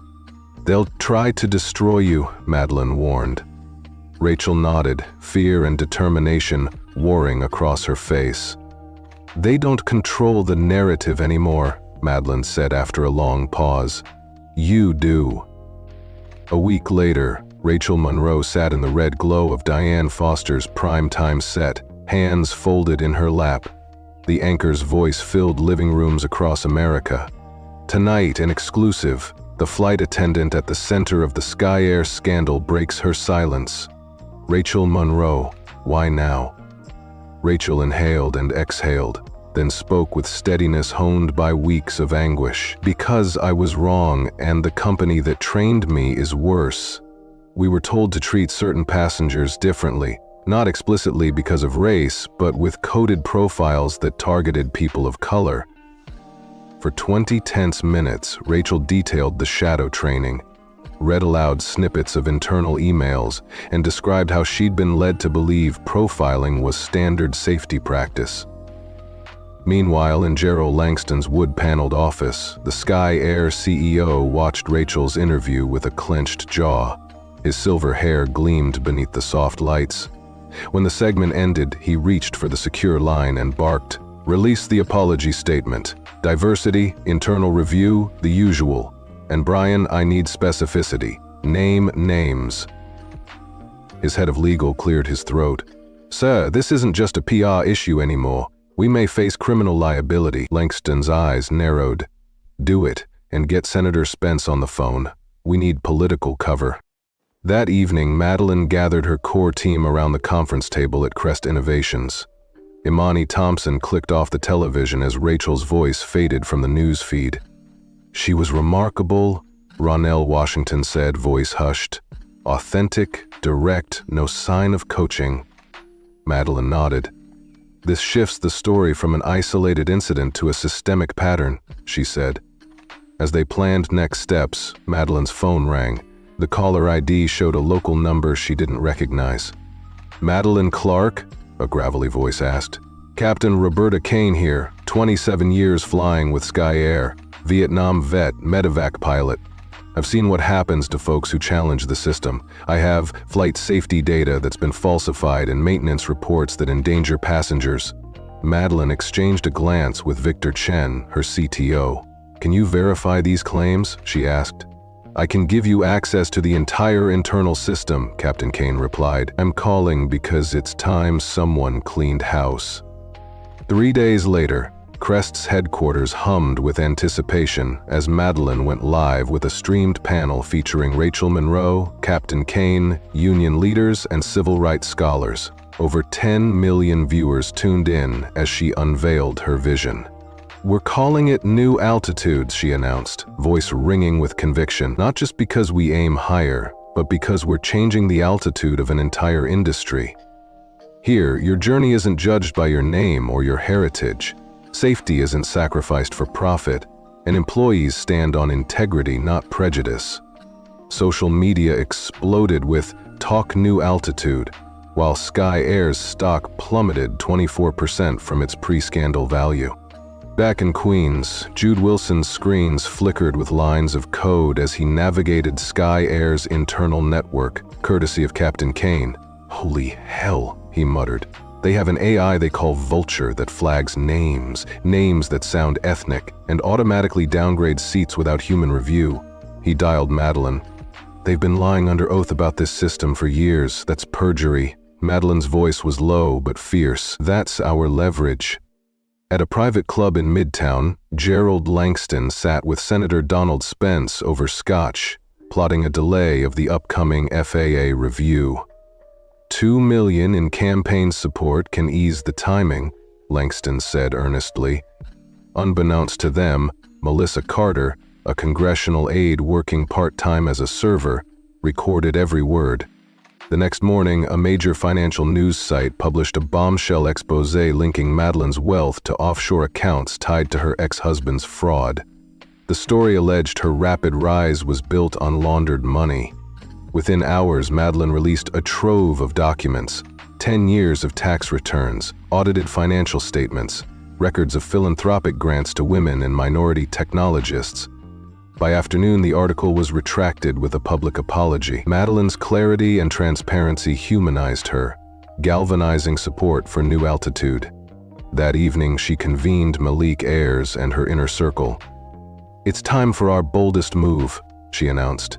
"They'll try to destroy you," Madeline warned. Rachel nodded, fear and determination warring across her face. "They don't control the narrative anymore," Madeline said after a long pause. "You do." A week later, Rachel Monroe sat in the red glow of Diane Foster's primetime set, hands folded in her lap. The anchor's voice filled living rooms across America. Tonight, an exclusive, the flight attendant at the center of the Sky Air scandal breaks her silence. Rachel Monroe, why now? Rachel inhaled and exhaled, then spoke with steadiness honed by weeks of anguish. "Because I was wrong, and the company that trained me is worse. We were told to treat certain passengers differently, not explicitly because of race, but with coded profiles that targeted people of color." For 20 tense minutes, Rachel detailed the shadow training, read aloud snippets of internal emails, and described how she'd been led to believe profiling was standard safety practice. Meanwhile, in Gerald Langston's wood-paneled office, the Sky Air CEO watched Rachel's interview with a clenched jaw. His silver hair gleamed beneath the soft lights. When the segment ended, he reached for the secure line and barked, "Release the apology statement. Diversity, internal review, the usual. And Brian, I need specificity. Name names." His head of legal cleared his throat. "Sir, this isn't just a PR issue anymore. We may face criminal liability." Langston's eyes narrowed. "Do it, and get Senator Spence on the phone. We need political cover." That evening, Madeline gathered her core team around the conference table at Crest Innovations. Imani Thompson clicked off the television as Rachel's voice faded from the news feed. "She was remarkable," Ronell Washington said, voice hushed. "Authentic, direct, no sign of coaching." Madeline nodded. "This shifts the story from an isolated incident to a systemic pattern," she said. As they planned next steps, Madeline's phone rang. The caller ID showed a local number she didn't recognize. "Madeline Clark?" a gravelly voice asked. "Captain Roberta Kane here, 27 years flying with Sky Air, Vietnam vet, medevac pilot. I've seen what happens to folks who challenge the system. I have flight safety data that's been falsified and maintenance reports that endanger passengers." Madeline exchanged a glance with Victor Chen, her CTO. "Can you verify these claims?" she asked. "I can give you access to the entire internal system," Captain Kane replied. "I'm calling because it's time someone cleaned house." 3 days later, Crest's headquarters hummed with anticipation as Madeline went live with a streamed panel featuring Rachel Monroe, Captain Kane, union leaders, and civil rights scholars. Over 10 million viewers tuned in as she unveiled her vision. "We're calling it New Altitudes," she announced, voice ringing with conviction, "not just because we aim higher, but because we're changing the altitude of an entire industry. Here, your journey isn't judged by your name or your heritage. Safety isn't sacrificed for profit, and employees stand on integrity, not prejudice." Social media exploded with "Talk New Altitude," while Sky Air's stock plummeted 24% from its pre-scandal value. Back in Queens, Jude Wilson's screens flickered with lines of code as he navigated Sky Air's internal network, courtesy of Captain Kane. "Holy hell," he muttered. "They have an AI they call Vulture that flags names that sound ethnic, and automatically downgrades seats without human review." He dialed Madeline. "They've been lying under oath about this system for years. That's perjury." Madeline's voice was low but fierce. "That's our leverage." At a private club in Midtown, Gerald Langston sat with Senator Donald Spence over scotch, plotting a delay of the upcoming FAA review. $2 million in campaign support can ease the timing," Langston said earnestly. Unbeknownst to them, Melissa Carter, a congressional aide working part-time as a server, recorded every word. The next morning, a major financial news site published a bombshell expose linking Madeline's wealth to offshore accounts tied to her ex-husband's fraud. The story alleged her rapid rise was built on laundered money. Within hours, Madeline released a trove of documents, 10 years of tax returns, audited financial statements, records of philanthropic grants to women and minority technologists. By afternoon, the article was retracted with a public apology. Madeline's clarity and transparency humanized her, galvanizing support for New Altitude. That evening, she convened Malik Ayers and her inner circle. "It's time for our boldest move," she announced.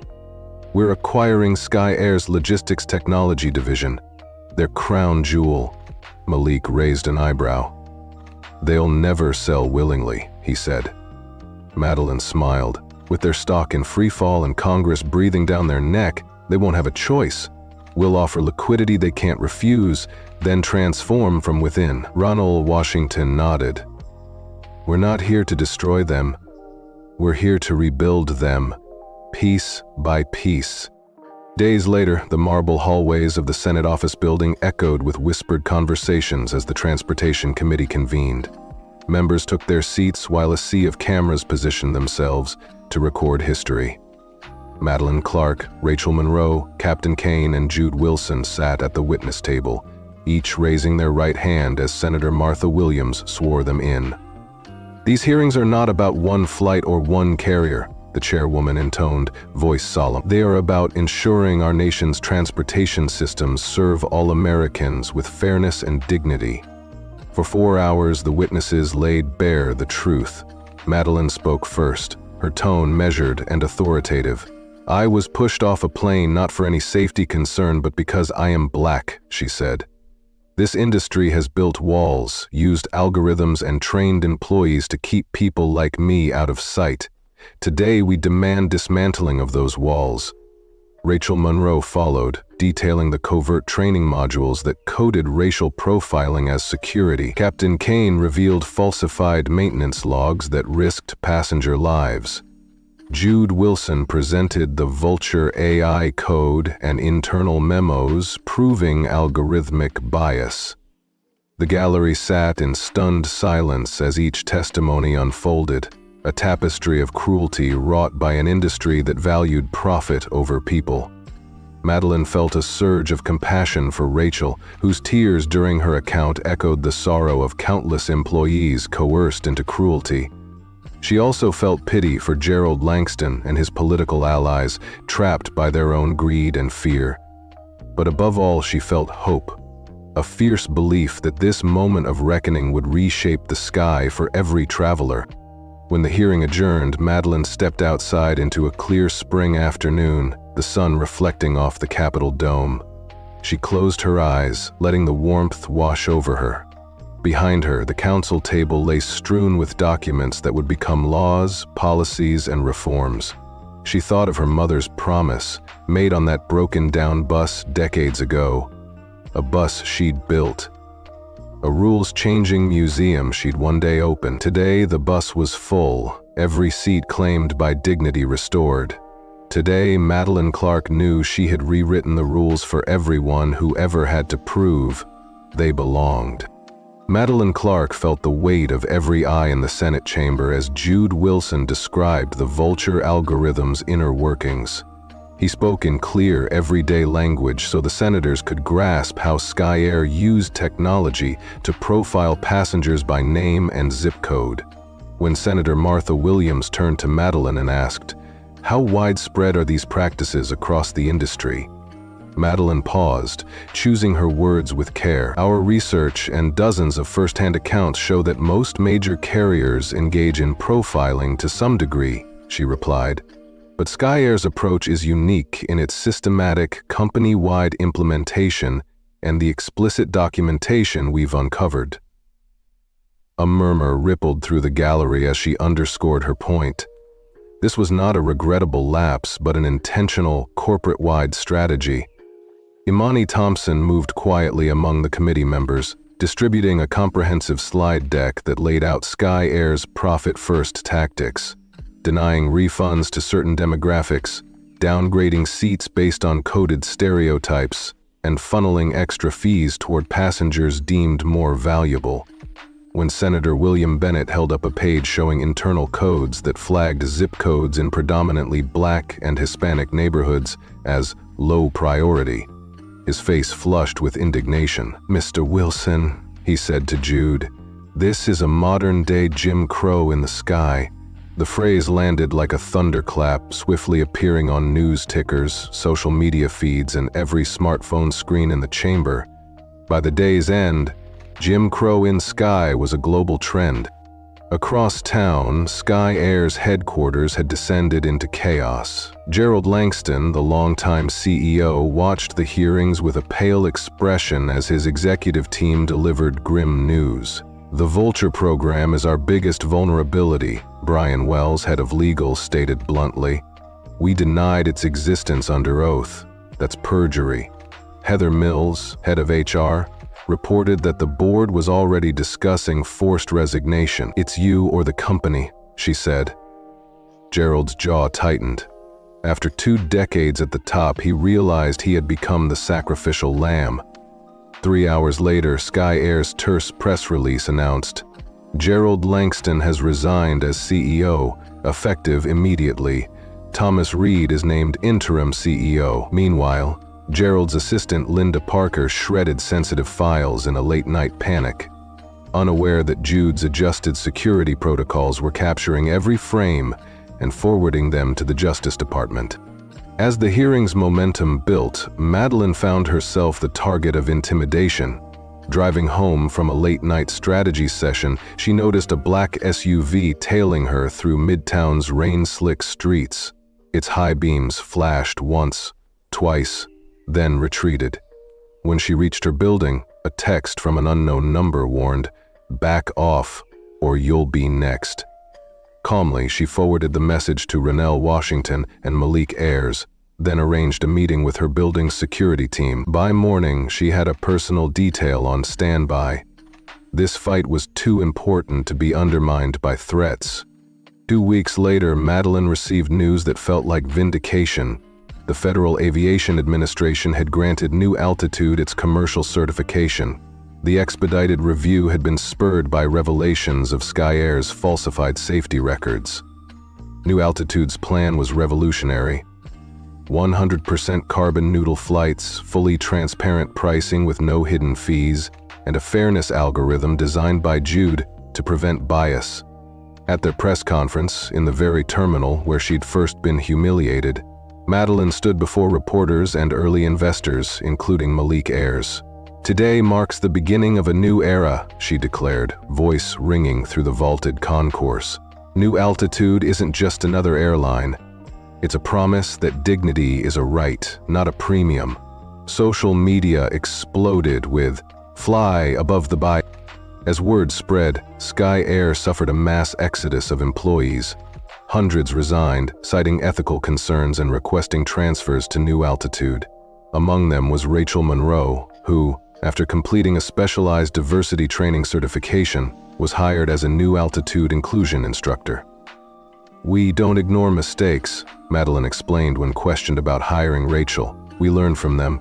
"We're acquiring Sky Air's logistics technology division, their crown jewel." Malik raised an eyebrow. "They'll never sell willingly," he said. Madeline smiled. "With their stock in free fall and Congress breathing down their neck, they won't have a choice. We'll offer liquidity they can't refuse, then transform from within." Ronald Washington nodded. "We're not here to destroy them. We're here to rebuild them, piece by piece." Days later, the marble hallways of the Senate office building echoed with whispered conversations as the Transportation Committee convened. Members took their seats while a sea of cameras positioned themselves to record history. Madeline Clark, Rachel Monroe, Captain Kane, and Jude Wilson sat at the witness table, each raising their right hand as Senator Martha Williams swore them in. "These hearings are not about one flight or one carrier," the chairwoman intoned, voice solemn. "They are about ensuring our nation's transportation systems serve all Americans with fairness and dignity." For 4 hours, the witnesses laid bare the truth. Madeline spoke first, her tone measured and authoritative. "I was pushed off a plane not for any safety concern, but because I am black," she said. "This industry has built walls, used algorithms, and trained employees to keep people like me out of sight. Today, we demand dismantling of those walls." Rachel Monroe followed, detailing the covert training modules that coded racial profiling as security. Captain Kane revealed falsified maintenance logs that risked passenger lives. Jude Wilson presented the Vulture AI code and internal memos proving algorithmic bias. The gallery sat in stunned silence as each testimony unfolded, a tapestry of cruelty wrought by an industry that valued profit over people. Madeline felt a surge of compassion for Rachel, whose tears during her account echoed the sorrow of countless employees coerced into cruelty. She also felt pity for Gerald Langston and his political allies, trapped by their own greed and fear. But above all, she felt hope, a fierce belief that this moment of reckoning would reshape the sky for every traveler. When the hearing adjourned, Madeline stepped outside into a clear spring afternoon, the sun reflecting off the Capitol dome. She closed her eyes, letting the warmth wash over her. Behind her, the council table lay strewn with documents that would become laws, policies, and reforms. She thought of her mother's promise, made on that broken-down bus decades ago, a bus she'd built. A rules-changing museum she'd one day open. Today, the bus was full, every seat claimed by dignity restored. Today, Madeline Clark knew she had rewritten the rules for everyone who ever had to prove they belonged. Madeline Clark felt the weight of every eye in the Senate chamber as Jude Wilson described the Vulture algorithm's inner workings. He spoke in clear, everyday language so the senators could grasp how Sky Air used technology to profile passengers by name and zip code. When Senator Martha Williams turned to Madeline and asked, "How widespread are these practices across the industry?" Madeline paused, choosing her words with care. "Our research and dozens of first-hand accounts show that most major carriers engage in profiling to some degree," she replied. "But Sky Air's approach is unique in its systematic, company-wide implementation and the explicit documentation we've uncovered." A murmur rippled through the gallery as she underscored her point. This was not a regrettable lapse, but an intentional, corporate-wide strategy. Imani Thompson moved quietly among the committee members, distributing a comprehensive slide deck that laid out Sky Air's profit-first tactics, denying refunds to certain demographics, downgrading seats based on coded stereotypes, and funneling extra fees toward passengers deemed more valuable. When Senator William Bennett held up a page showing internal codes that flagged zip codes in predominantly Black and Hispanic neighborhoods as low priority, his face flushed with indignation. "Mr. Wilson," he said to Jude, "This is a modern-day Jim Crow in the sky." The phrase landed like a thunderclap, swiftly appearing on news tickers, social media feeds, and every smartphone screen in the chamber. By the day's end, Jim Crow in sky was a global trend. Across town, Sky Air's headquarters had descended into chaos. Gerald Langston, the longtime CEO, watched the hearings with a pale expression as his executive team delivered grim news. "The Vulture program is our biggest vulnerability," Brian Wells, head of legal, stated bluntly. "We denied its existence under oath. That's perjury." Heather Mills, head of HR, reported that the board was already discussing forced resignation. "It's you or the company," she said. Gerald's jaw tightened. After 2 decades at the top, he realized he had become the sacrificial lamb. 3 hours later, Sky Air's terse press release announced, "Gerald Langston has resigned as CEO, effective immediately. Thomas Reed is named interim CEO." Meanwhile, Gerald's assistant Linda Parker shredded sensitive files in a late-night panic, unaware that Jude's adjusted security protocols were capturing every frame and forwarding them to the Justice Department. As the hearing's momentum built, Madeline found herself the target of intimidation. Driving home from a late-night strategy session, she noticed a black SUV tailing her through Midtown's rain-slick streets. Its high beams flashed once, twice, then retreated. When she reached her building, a text from an unknown number warned, "Back off, or you'll be next." Calmly, she forwarded the message to Rennell Washington and Malik Ayers, then arranged a meeting with her building's security team. By morning, she had a personal detail on standby. This fight was too important to be undermined by threats. 2 weeks later, Madeline received news that felt like vindication. The Federal Aviation Administration had granted New Altitude its commercial certification. The expedited review had been spurred by revelations of Sky Air's falsified safety records. New Altitude's plan was revolutionary. 100% carbon-neutral flights, fully transparent pricing with no hidden fees, and a fairness algorithm designed by Jude to prevent bias. At their press conference, in the very terminal where she'd first been humiliated, Madeline stood before reporters and early investors, including Malik Ayers. "Today marks the beginning of a new era," she declared, voice ringing through the vaulted concourse. "New Altitude isn't just another airline. It's a promise that dignity is a right, not a premium." Social media exploded with "Fly above the buy." As word spread, Sky Air suffered a mass exodus of employees. Hundreds resigned, citing ethical concerns and requesting transfers to New Altitude. Among them was Rachel Monroe, who, after completing a specialized diversity training certification, was hired as a New Altitude inclusion instructor. "We don't ignore mistakes," Madeline explained when questioned about hiring Rachel. "We learn from them.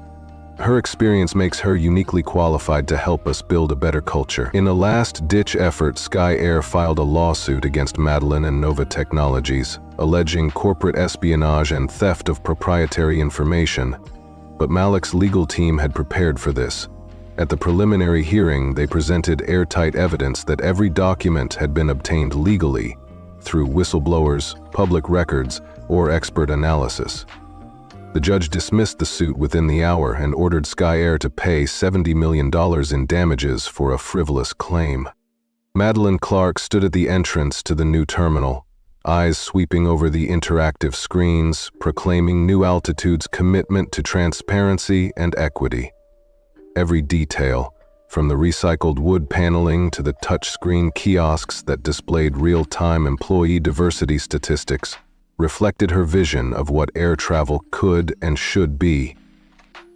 Her experience makes her uniquely qualified to help us build a better culture." In a last-ditch effort, Sky Air filed a lawsuit against Madeline and Nova Technologies, alleging corporate espionage and theft of proprietary information. But Malik's legal team had prepared for this. At the preliminary hearing, they presented airtight evidence that every document had been obtained legally, through whistleblowers, public records, or expert analysis. The judge dismissed the suit within the hour and ordered Sky Air to pay $70 million in damages for a frivolous claim. Madeline Clark stood at the entrance to the new terminal, eyes sweeping over the interactive screens, proclaiming New Altitude's commitment to transparency and equity. Every detail, from the recycled wood paneling to the touchscreen kiosks that displayed real-time employee diversity statistics, reflected her vision of what air travel could and should be.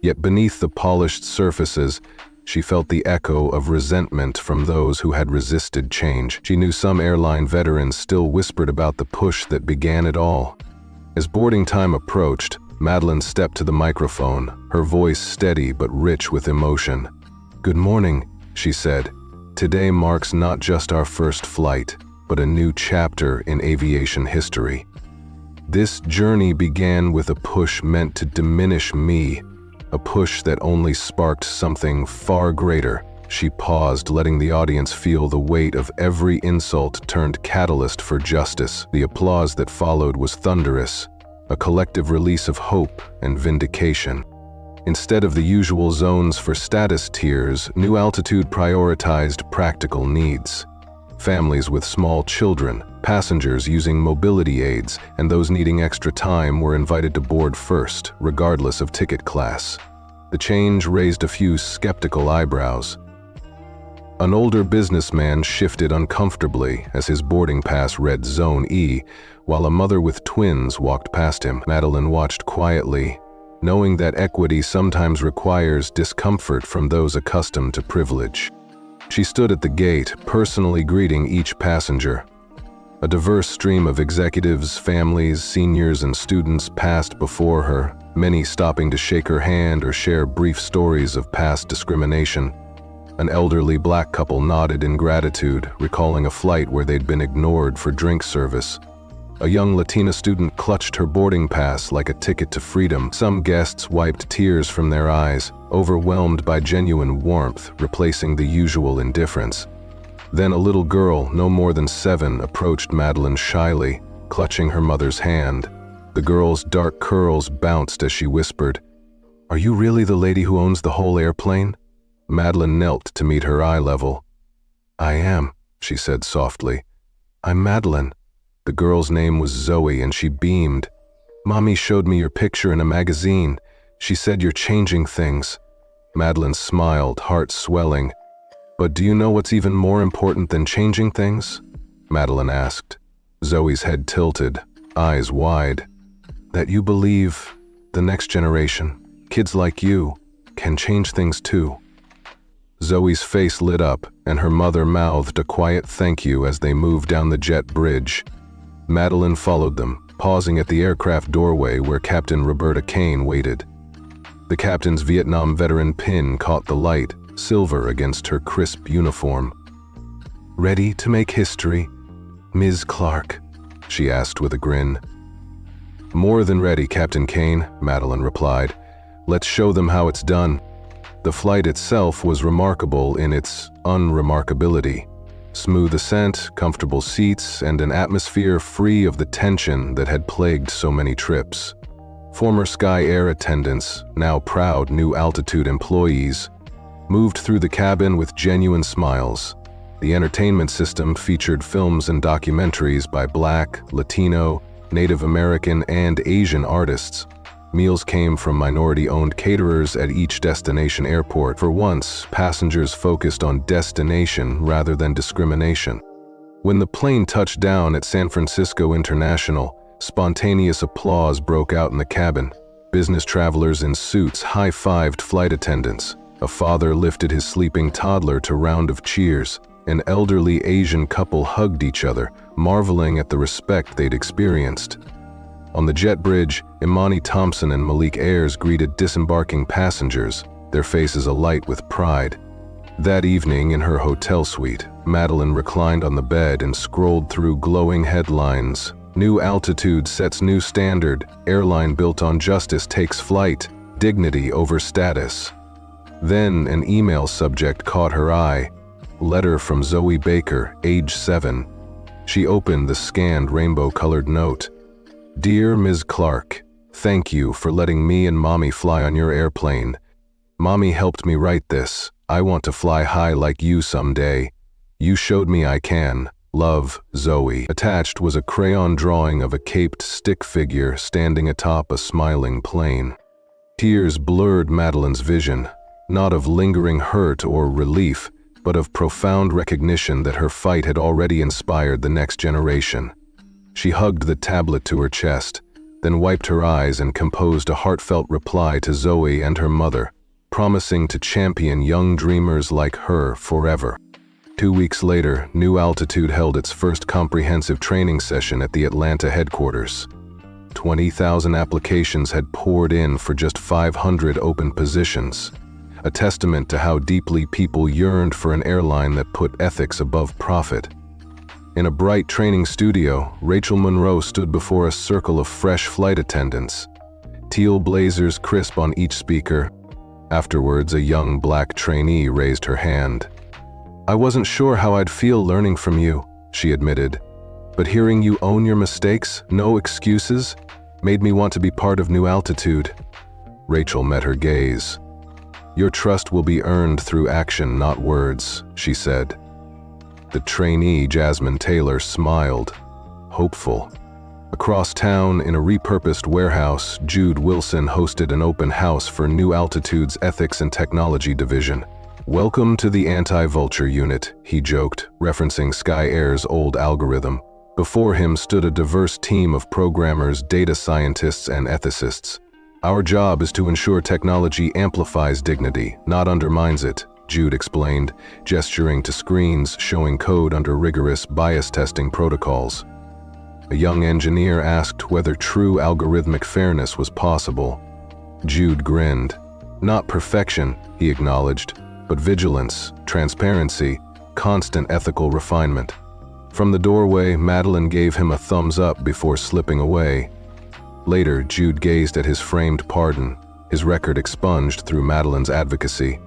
Yet beneath the polished surfaces, she felt the echo of resentment from those who had resisted change. She knew some airline veterans still whispered about the push that began it all. As boarding time approached, Madeline stepped to the microphone, her voice steady but rich with emotion. "Good morning," she said. "Today marks not just our first flight, but a new chapter in aviation history. This journey began with a push meant to diminish me, a push that only sparked something far greater," she paused, letting the audience feel the weight of every insult turned catalyst for justice. The applause that followed was thunderous, a collective release of hope and vindication. Instead of the usual zones for status tiers, New Altitude prioritized practical needs. Families with small children, passengers using mobility aids, and those needing extra time were invited to board first, regardless of ticket class. The change raised a few skeptical eyebrows. An older businessman shifted uncomfortably as his boarding pass read Zone E, while a mother with twins walked past him. Madeline watched quietly, knowing that equity sometimes requires discomfort from those accustomed to privilege. She stood at the gate, personally greeting each passenger. A diverse stream of executives, families, seniors, and students passed before her, many stopping to shake her hand or share brief stories of past discrimination. An elderly black couple nodded in gratitude, recalling a flight where they'd been ignored for drink service. A young Latina student clutched her boarding pass like a ticket to freedom. Some guests wiped tears from their eyes, overwhelmed by genuine warmth, replacing the usual indifference. Then a little girl, no more than 7, approached Madeline shyly, clutching her mother's hand. The girl's dark curls bounced as she whispered, "Are you really the lady who owns the whole airplane?" Madeline knelt to meet her eye level. "I am," she said softly. "I'm Madeline." The girl's name was Zoe, and she beamed. "Mommy showed me your picture in a magazine. She said you're changing things." Madeline smiled, heart swelling. "But do you know what's even more important than changing things?" Madeline asked. Zoe's head tilted, eyes wide. "That you believe the next generation, kids like you, can change things too." Zoe's face lit up, and her mother mouthed a quiet thank you as they moved down the jet bridge. Madeline followed them, pausing at the aircraft doorway where Captain Roberta Kane waited. The captain's Vietnam veteran pin caught the light, silver against her crisp uniform. "Ready to make history, Ms. Clark?" she asked with a grin. "More than ready, Captain Kane," Madeline replied. "Let's show them how it's done." The flight itself was remarkable in its unremarkability. Smooth ascent, comfortable seats, and an atmosphere free of the tension that had plagued so many trips. Former Sky Air attendants, now proud New Altitude employees, moved through the cabin with genuine smiles. The entertainment system featured films and documentaries by Black, Latino, Native American, and Asian artists. Meals came from minority-owned caterers at each destination airport. For once, passengers focused on destination rather than discrimination. When the plane touched down at San Francisco International, spontaneous applause broke out in the cabin. Business travelers in suits high-fived flight attendants. A father lifted his sleeping toddler to round of cheers. An elderly Asian couple hugged each other, marveling at the respect they'd experienced. On the jet bridge, Imani Thompson and Malik Ayers greeted disembarking passengers, their faces alight with pride. That evening in her hotel suite, Madeline reclined on the bed and scrolled through glowing headlines. New Altitude sets new standard, airline built on justice takes flight, dignity over status. Then an email subject caught her eye, letter from Zoe Baker, age 7. She opened the scanned rainbow-colored note. "Dear Ms. Clark, thank you for letting me and Mommy fly on your airplane. Mommy helped me write this. I want to fly high like you someday. You showed me I can. Love, Zoe." Attached was a crayon drawing of a caped stick figure standing atop a smiling plane. Tears blurred Madeline's vision, not of lingering hurt or relief, but of profound recognition that her fight had already inspired the next generation. She hugged the tablet to her chest, then wiped her eyes and composed a heartfelt reply to Zoe and her mother, promising to champion young dreamers like her forever. 2 weeks later, New Altitude held its first comprehensive training session at the Atlanta headquarters. 20,000 applications had poured in for just 500 open positions, a testament to how deeply people yearned for an airline that put ethics above profit. In a bright training studio, Rachel Monroe stood before a circle of fresh flight attendants. Teal blazers crisp on each speaker, Afterwards, a young black trainee raised her hand. "I wasn't sure how I'd feel learning from you," she admitted. "But hearing you own your mistakes, no excuses, made me want to be part of New Altitude." Rachel met her gaze. "Your trust will be earned through action, not words," she said. The trainee, Jasmine Taylor, smiled, hopeful. Across town, in a repurposed warehouse, Jude Wilson hosted an open house for New Altitude's Ethics and Technology Division. "Welcome to the Anti-Vulture Unit," he joked, referencing Sky Air's old algorithm. Before him stood a diverse team of programmers, data scientists, and ethicists. "Our job is to ensure technology amplifies dignity, not undermines it," Jude explained, gesturing to screens showing code under rigorous bias testing protocols. A young engineer asked whether true algorithmic fairness was possible. Jude grinned. "Not perfection," he acknowledged, "but vigilance, transparency, constant ethical refinement." From the doorway, Madeline gave him a thumbs up before slipping away. Later, Jude gazed at his framed pardon, his record expunged through Madeline's advocacy.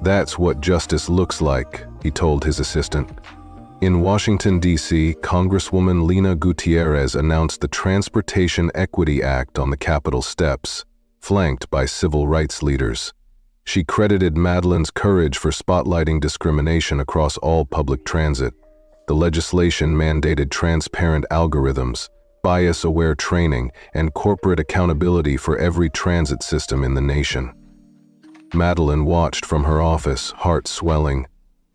"That's what justice looks like," he told his assistant. In Washington, D.C., Congresswoman Lena Gutierrez announced the Transportation Equity Act on the Capitol steps, flanked by civil rights leaders. She credited Madeline's courage for spotlighting discrimination across all public transit. The legislation mandated transparent algorithms, bias-aware training, and corporate accountability for every transit system in the nation. Madeline watched from her office, heart swelling.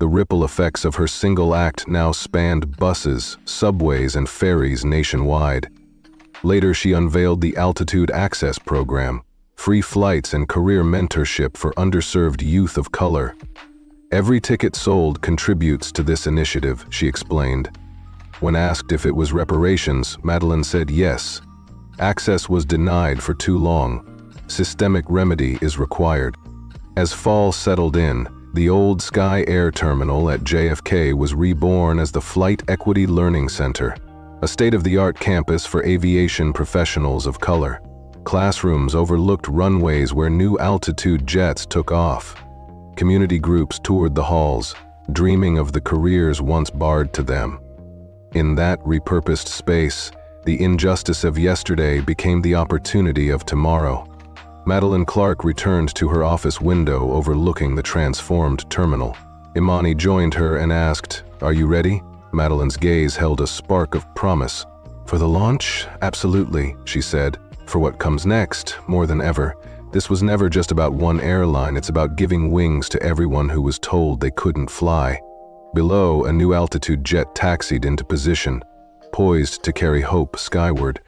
The ripple effects of her single act now spanned buses, subways, and ferries nationwide. Later, she unveiled the Altitude Access Program, free flights and career mentorship for underserved youth of color. "Every ticket sold contributes to this initiative," she explained. When asked if it was reparations, Madeline said yes. Access was denied for too long. Systemic remedy is required. As fall settled in, the old Sky Air Terminal at JFK was reborn as the Flight Equity Learning Center, a state-of-the-art campus for aviation professionals of color. Classrooms overlooked runways where New Altitude jets took off. Community groups toured the halls, dreaming of the careers once barred to them. In that repurposed space, the injustice of yesterday became the opportunity of tomorrow. Madeline Clark returned to her office window overlooking the transformed terminal. Imani joined her and asked, "Are you ready?" Madeline's gaze held a spark of promise. "For the launch? Absolutely," she said. "For what comes next, more than ever. This was never just about one airline, it's about giving wings to everyone who was told they couldn't fly." Below, a New Altitude jet taxied into position, poised to carry hope skyward.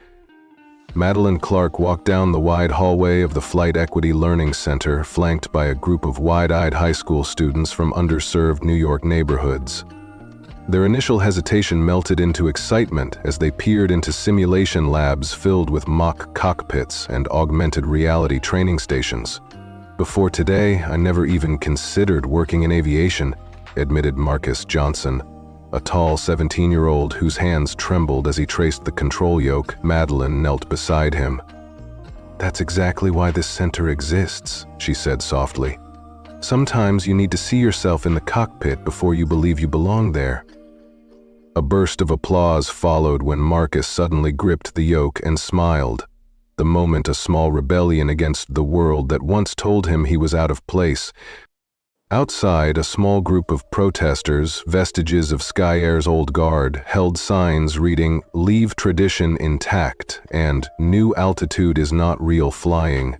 Madeline Clark walked down the wide hallway of the Flight Equity Learning Center, flanked by a group of wide-eyed high school students from underserved New York neighborhoods. Their initial hesitation melted into excitement as they peered into simulation labs filled with mock cockpits and augmented reality training stations. "Before today, I never even considered working in aviation," admitted Marcus Johnson, a tall 17-year-old whose hands trembled as he traced the control yoke. Madeline knelt beside him. "That's exactly why this center exists," she said softly. "Sometimes you need to see yourself in the cockpit before you believe you belong there." A burst of applause followed when Marcus suddenly gripped the yoke and smiled, the moment a small rebellion against the world that once told him he was out of place. Outside, a small group of protesters, vestiges of Sky Air's old guard, held signs reading, "Leave tradition intact," and "New Altitude is not real flying."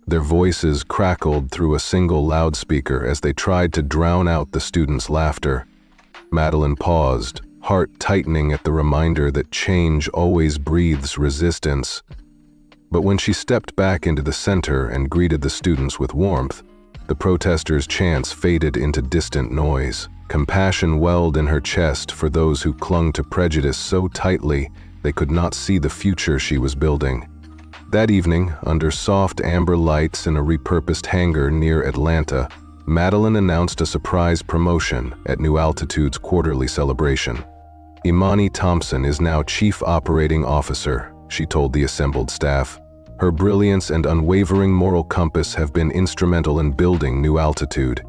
Their voices crackled through a single loudspeaker as they tried to drown out the students' laughter. Madeline paused, heart tightening at the reminder that change always breathes resistance. But when she stepped back into the center and greeted the students with warmth, the protesters' chants faded into distant noise. Compassion welled in her chest for those who clung to prejudice so tightly they could not see the future she was building. That evening, under soft amber lights in a repurposed hangar near Atlanta, Madeline announced a surprise promotion at New Altitude's quarterly celebration. "Imani Thompson is now Chief Operating Officer," she told the assembled staff. Her brilliance and unwavering moral compass have been instrumental in building New Altitude.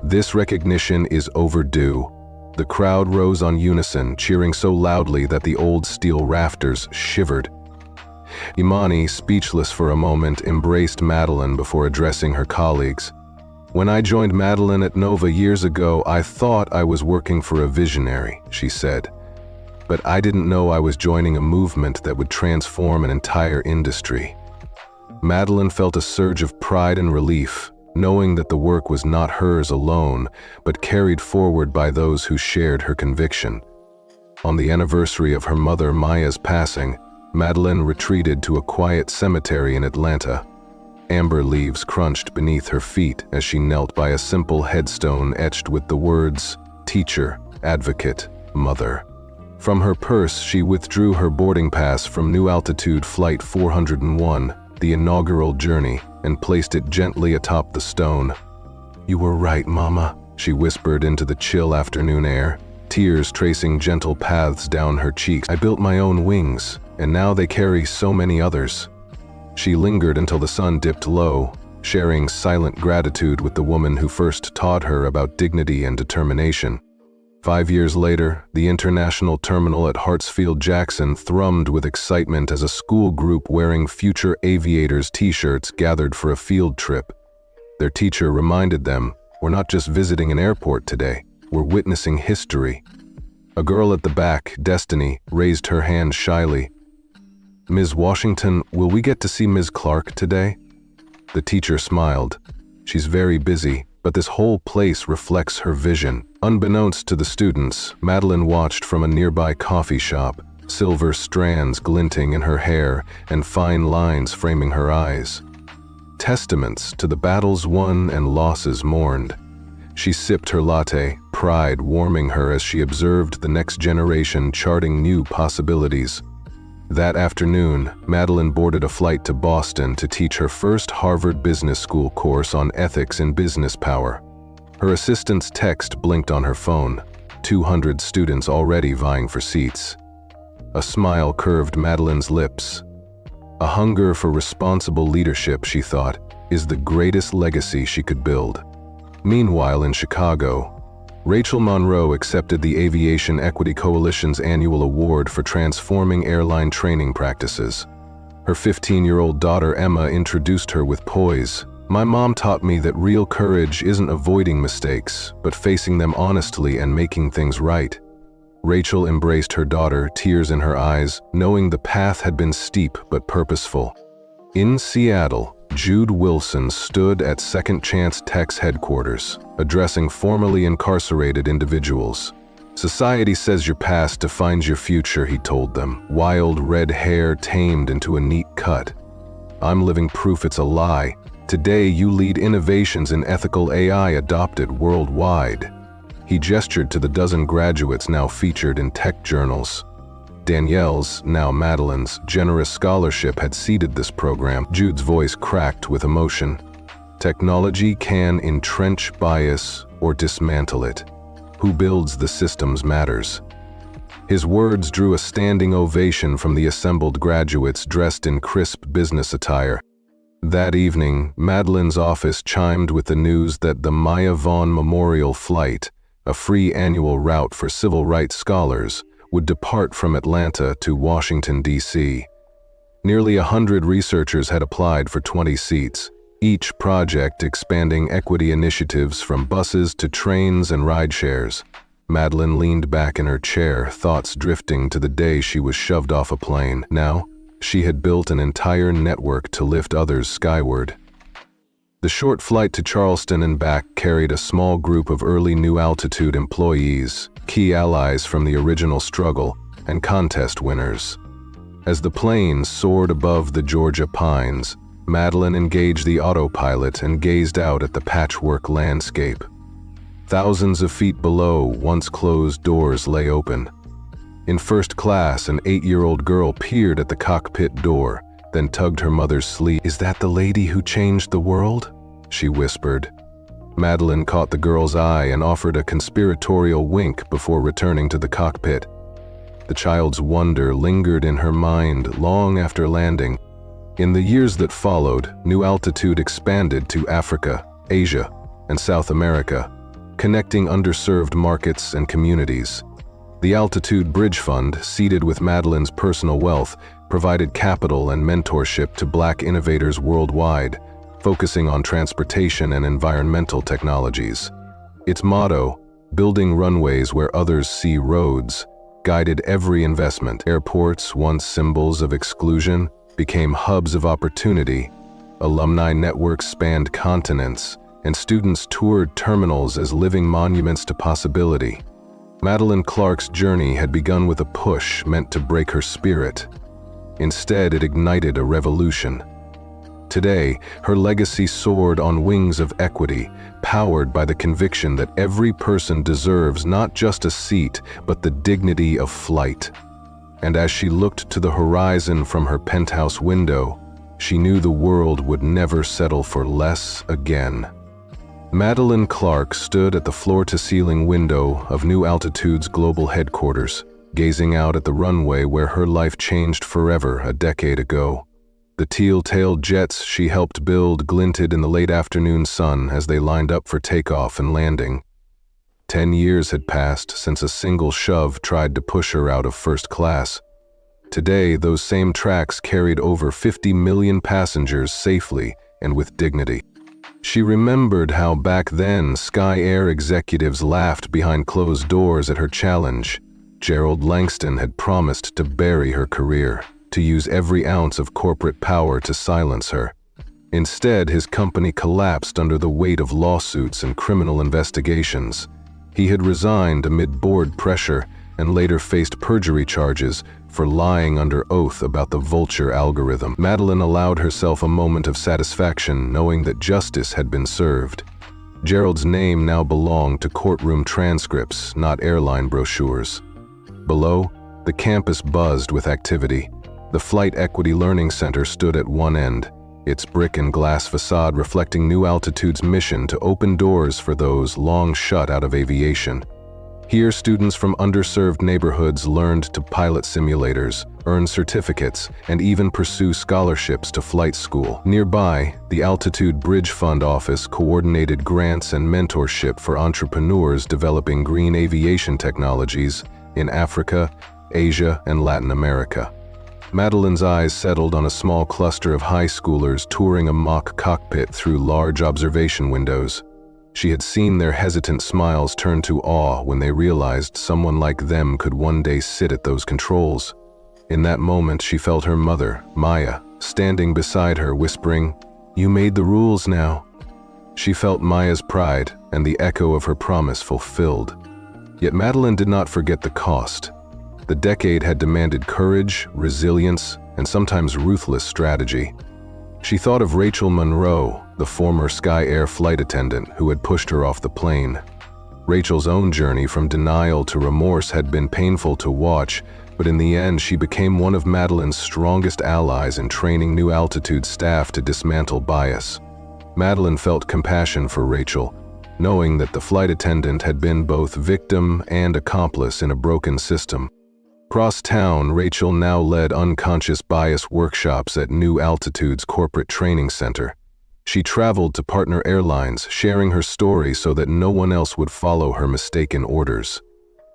This recognition is overdue. The crowd rose on unison, cheering so loudly that the old steel rafters shivered. Imani, speechless for a moment, embraced Madeline before addressing her colleagues. "When I joined Madeline at Nova years ago, I thought I was working for a visionary," she said. "But I didn't know I was joining a movement that would transform an entire industry." Madeline felt a surge of pride and relief, knowing that the work was not hers alone, but carried forward by those who shared her conviction. On the anniversary of her mother Maya's passing, Madeline retreated to a quiet cemetery in Atlanta. Amber leaves crunched beneath her feet as she knelt by a simple headstone etched with the words, "Teacher, Advocate, Mother." From her purse, she withdrew her boarding pass from New Altitude Flight 401, the inaugural journey, and placed it gently atop the stone. "You were right, Mama," she whispered into the chill afternoon air, tears tracing gentle paths down her cheeks. "I built my own wings, and now they carry so many others." She lingered until the sun dipped low, sharing silent gratitude with the woman who first taught her about dignity and determination. 5 years later, the international terminal at Hartsfield-Jackson thrummed with excitement as a school group wearing Future Aviators t-shirts gathered for a field trip. Their teacher reminded them, "We're not just visiting an airport today, we're witnessing history." A girl at the back, Destiny, raised her hand shyly. "Ms. Washington, will we get to see Ms. Clark today?" The teacher smiled. "She's very busy, but this whole place reflects her vision." Unbeknownst to the students, Madeline watched from a nearby coffee shop, silver strands glinting in her hair and fine lines framing her eyes. Testaments to the battles won and losses mourned. She sipped her latte, pride warming her as she observed the next generation charting new possibilities. That afternoon, Madeline boarded a flight to Boston to teach her first Harvard Business School course on ethics and business power. Her assistant's text blinked on her phone, 200 students already vying for seats. A smile curved Madeline's lips. A hunger for responsible leadership, she thought, is the greatest legacy she could build. Meanwhile, in Chicago, Rachel Monroe accepted the Aviation Equity Coalition's annual award for transforming airline training practices. Her 15-year-old daughter Emma introduced her with poise. "My mom taught me that real courage isn't avoiding mistakes, but facing them honestly and making things right." Rachel embraced her daughter, tears in her eyes, knowing the path had been steep but purposeful. In Seattle, Jude Wilson stood at Second Chance Tech's headquarters, addressing formerly incarcerated individuals. "Society says your past defines your future," he told them, wild red hair tamed into a neat cut. "I'm living proof it's a lie. Today you lead innovations in ethical AI adopted worldwide." He gestured to the dozen graduates now featured in tech journals. Danielle's, now Madeline's, generous scholarship had seeded this program. Jude's voice cracked with emotion. "Technology can entrench bias or dismantle it. Who builds the systems matters." His words drew a standing ovation from the assembled graduates dressed in crisp business attire. That evening, Madeline's office chimed with the news that the Maya Vaughn Memorial Flight, a free annual route for civil rights scholars, would depart from Atlanta to Washington, D.C. Nearly 100 researchers had applied for 20 seats, each project expanding equity initiatives from buses to trains and rideshares. Madeline leaned back in her chair, thoughts drifting to the day she was shoved off a plane. Now, she had built an entire network to lift others skyward. The short flight to Charleston and back carried a small group of early New Altitude employees, key allies from the original struggle, and contest winners. As the plane soared above the Georgia pines, Madeline engaged the autopilot and gazed out at the patchwork landscape. Thousands of feet below, once closed doors lay open. In first class, an 8-year-old girl peered at the cockpit door, then tugged her mother's sleeve. "Is that the lady who changed the world?" she whispered. Madeline caught the girl's eye and offered a conspiratorial wink before returning to the cockpit. The child's wonder lingered in her mind long after landing. In the years that followed, New Altitude expanded to Africa, Asia, and South America, connecting underserved markets and communities. The Altitude Bridge Fund, seeded with Madeline's personal wealth, provided capital and mentorship to Black innovators worldwide, focusing on transportation and environmental technologies. Its motto, "Building runways where others see roads," guided every investment. Airports, once symbols of exclusion, became hubs of opportunity. Alumni networks spanned continents, and students toured terminals as living monuments to possibility. Madeline Clark's journey had begun with a push meant to break her spirit. Instead, it ignited a revolution. Today, her legacy soared on wings of equity, powered by the conviction that every person deserves not just a seat, but the dignity of flight. And as she looked to the horizon from her penthouse window, she knew the world would never settle for less again. Madeline Clark stood at the floor-to-ceiling window of New Altitude's global headquarters, gazing out at the runway where her life changed forever a decade ago. The teal-tailed jets she helped build glinted in the late afternoon sun as they lined up for takeoff and landing. 10 years had passed since a single shove tried to push her out of first class. Today, those same tracks carried over 50 million passengers safely and with dignity. She remembered how back then Sky Air executives laughed behind closed doors at her challenge. Gerald Langston had promised to bury her career, to use every ounce of corporate power to silence her. Instead, his company collapsed under the weight of lawsuits and criminal investigations. He had resigned amid board pressure and later faced perjury charges for lying under oath about the vulture algorithm. Madeline allowed herself a moment of satisfaction knowing that justice had been served. Gerald's name now belonged to courtroom transcripts, not airline brochures. Below, the campus buzzed with activity. The Flight Equity Learning Center stood at one end, its brick and glass facade reflecting New Altitude's mission to open doors for those long shut out of aviation. Here, students from underserved neighborhoods learned to pilot simulators, earn certificates, and even pursue scholarships to flight school. Nearby, the Altitude Bridge Fund office coordinated grants and mentorship for entrepreneurs developing green aviation technologies in Africa, Asia, and Latin America. Madeline's eyes settled on a small cluster of high schoolers touring a mock cockpit through large observation windows. She had seen their hesitant smiles turn to awe when they realized someone like them could one day sit at those controls. In that moment, she felt her mother, Maya, standing beside her, whispering, "You made the rules now." She felt Maya's pride and the echo of her promise fulfilled. Yet Madeline did not forget the cost. The decade had demanded courage, resilience, and sometimes ruthless strategy. She thought of Rachel Monroe, the former Sky Air flight attendant who had pushed her off the plane. Rachel's own journey from denial to remorse had been painful to watch, but in the end she became one of Madeline's strongest allies in training New Altitude staff to dismantle bias. Madeline felt compassion for Rachel, knowing that the flight attendant had been both victim and accomplice in a broken system. Across town, Rachel now led unconscious bias workshops at New Altitude's corporate training center. She traveled to partner airlines, sharing her story so that no one else would follow her mistaken orders.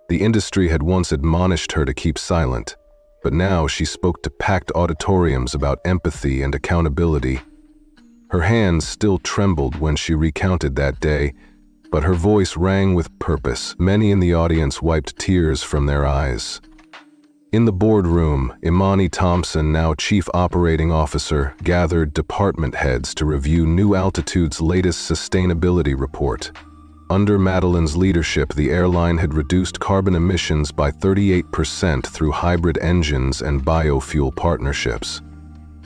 The industry had once admonished her to keep silent, but now she spoke to packed auditoriums about empathy and accountability. Her hands still trembled when she recounted that day, but her voice rang with purpose. Many in the audience wiped tears from their eyes. In the boardroom, Imani Thompson, now Chief Operating Officer, gathered department heads to review New Altitude's latest sustainability report. Under Madeline's leadership, the airline had reduced carbon emissions by 38% through hybrid engines and biofuel partnerships.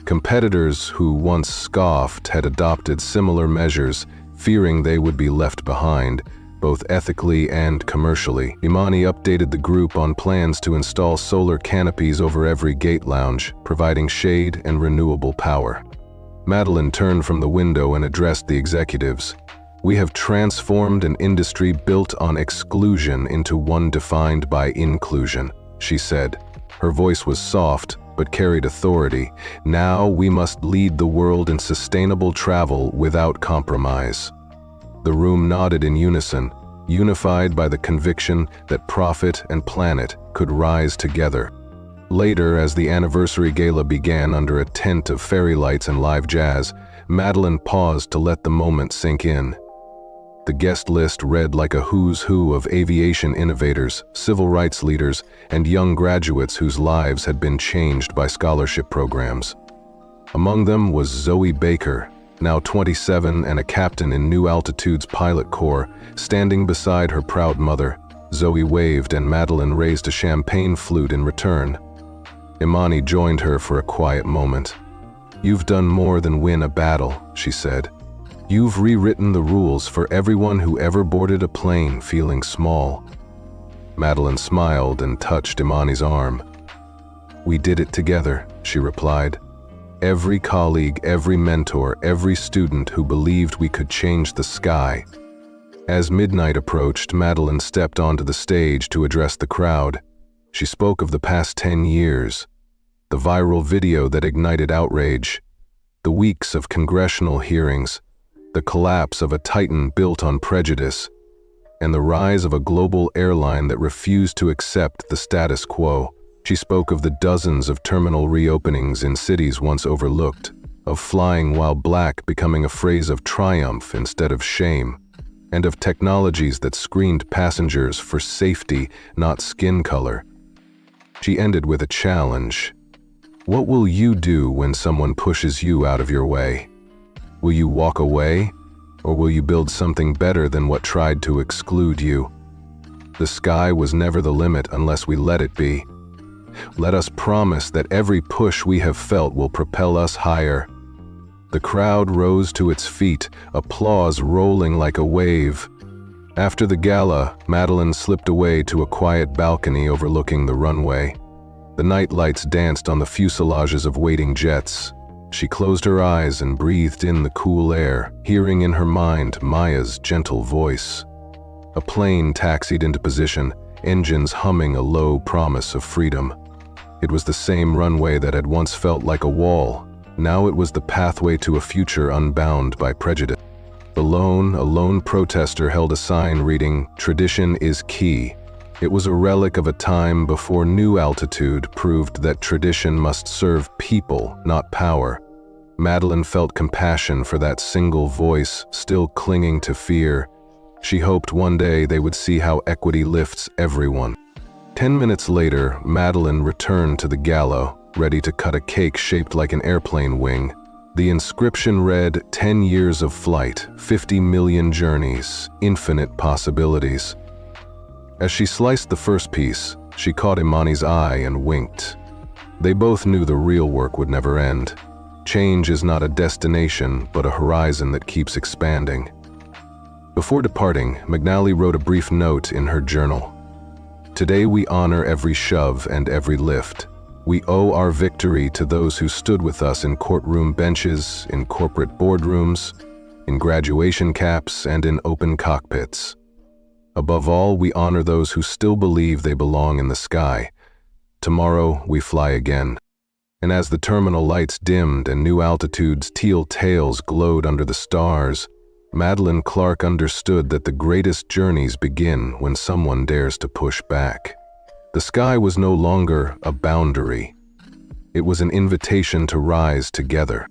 Competitors who once scoffed had adopted similar measures, fearing they would be left behind, both ethically and commercially. Imani updated the group on plans to install solar canopies over every gate lounge, providing shade and renewable power. Madeline turned from the window and addressed the executives. "We have transformed an industry built on exclusion into one defined by inclusion," she said. Her voice was soft, but carried authority. Now we must lead the world in sustainable travel without compromise. The room nodded in unison, unified by the conviction that profit and planet could rise together. Later, as the anniversary gala began under a tent of fairy lights and live jazz, Madeline paused to let the moment sink in. The guest list read like a who's who of aviation innovators, civil rights leaders, and young graduates whose lives had been changed by scholarship programs. Among them was Zoe Baker, now 27 and a captain in New Altitude's pilot corps, standing beside her proud mother. Zoe waved and Madeline raised a champagne flute in return. Imani joined her for a quiet moment. "You've done more than win a battle," she said. "You've rewritten the rules for everyone who ever boarded a plane feeling small." Madeline smiled and touched Imani's arm. "We did it together," she replied. "Every colleague, every mentor, every student who believed we could change the sky." As midnight approached, Madeline stepped onto the stage to address the crowd. She spoke of the past 10 years, the viral video that ignited outrage, the weeks of congressional hearings, the collapse of a titan built on prejudice, and the rise of a global airline that refused to accept the status quo. She spoke of the dozens of terminal reopenings in cities once overlooked, of flying while black becoming a phrase of triumph instead of shame, and of technologies that screened passengers for safety, not skin color. She ended with a challenge. What will you do when someone pushes you out of your way? Will you walk away, or will you build something better than what tried to exclude you? The sky was never the limit unless we let it be. Let us promise that every push we have felt will propel us higher. The crowd rose to its feet, applause rolling like a wave. After the gala, Madeline slipped away to a quiet balcony overlooking the runway. The night lights danced on the fuselages of waiting jets. She closed her eyes and breathed in the cool air, hearing in her mind Maya's gentle voice. A plane taxied into position, engines humming a low promise of freedom. It was the same runway that had once felt like a wall. Now it was the pathway to a future unbound by prejudice. A lone protester held a sign reading, "Tradition is key." It was a relic of a time before New Altitude proved that tradition must serve people, not power. Madeline felt compassion for that single voice, still clinging to fear. She hoped one day they would see how equity lifts everyone. 10 minutes later, Madeline returned to the gala, ready to cut a cake shaped like an airplane wing. The inscription read, 10 years of flight, 50 million journeys, infinite possibilities. As she sliced the first piece, she caught Imani's eye and winked. They both knew the real work would never end. Change is not a destination, but a horizon that keeps expanding. Before departing, McNally wrote a brief note in her journal. "Today we honor every shove and every lift. We owe our victory to those who stood with us in courtroom benches, in corporate boardrooms, in graduation caps, and in open cockpits. Above all, we honor those who still believe they belong in the sky. Tomorrow, we fly again." And as the terminal lights dimmed and New Altitude's teal tails glowed under the stars, Madeline Clark understood that the greatest journeys begin when someone dares to push back. The sky was no longer a boundary. It was an invitation to rise together.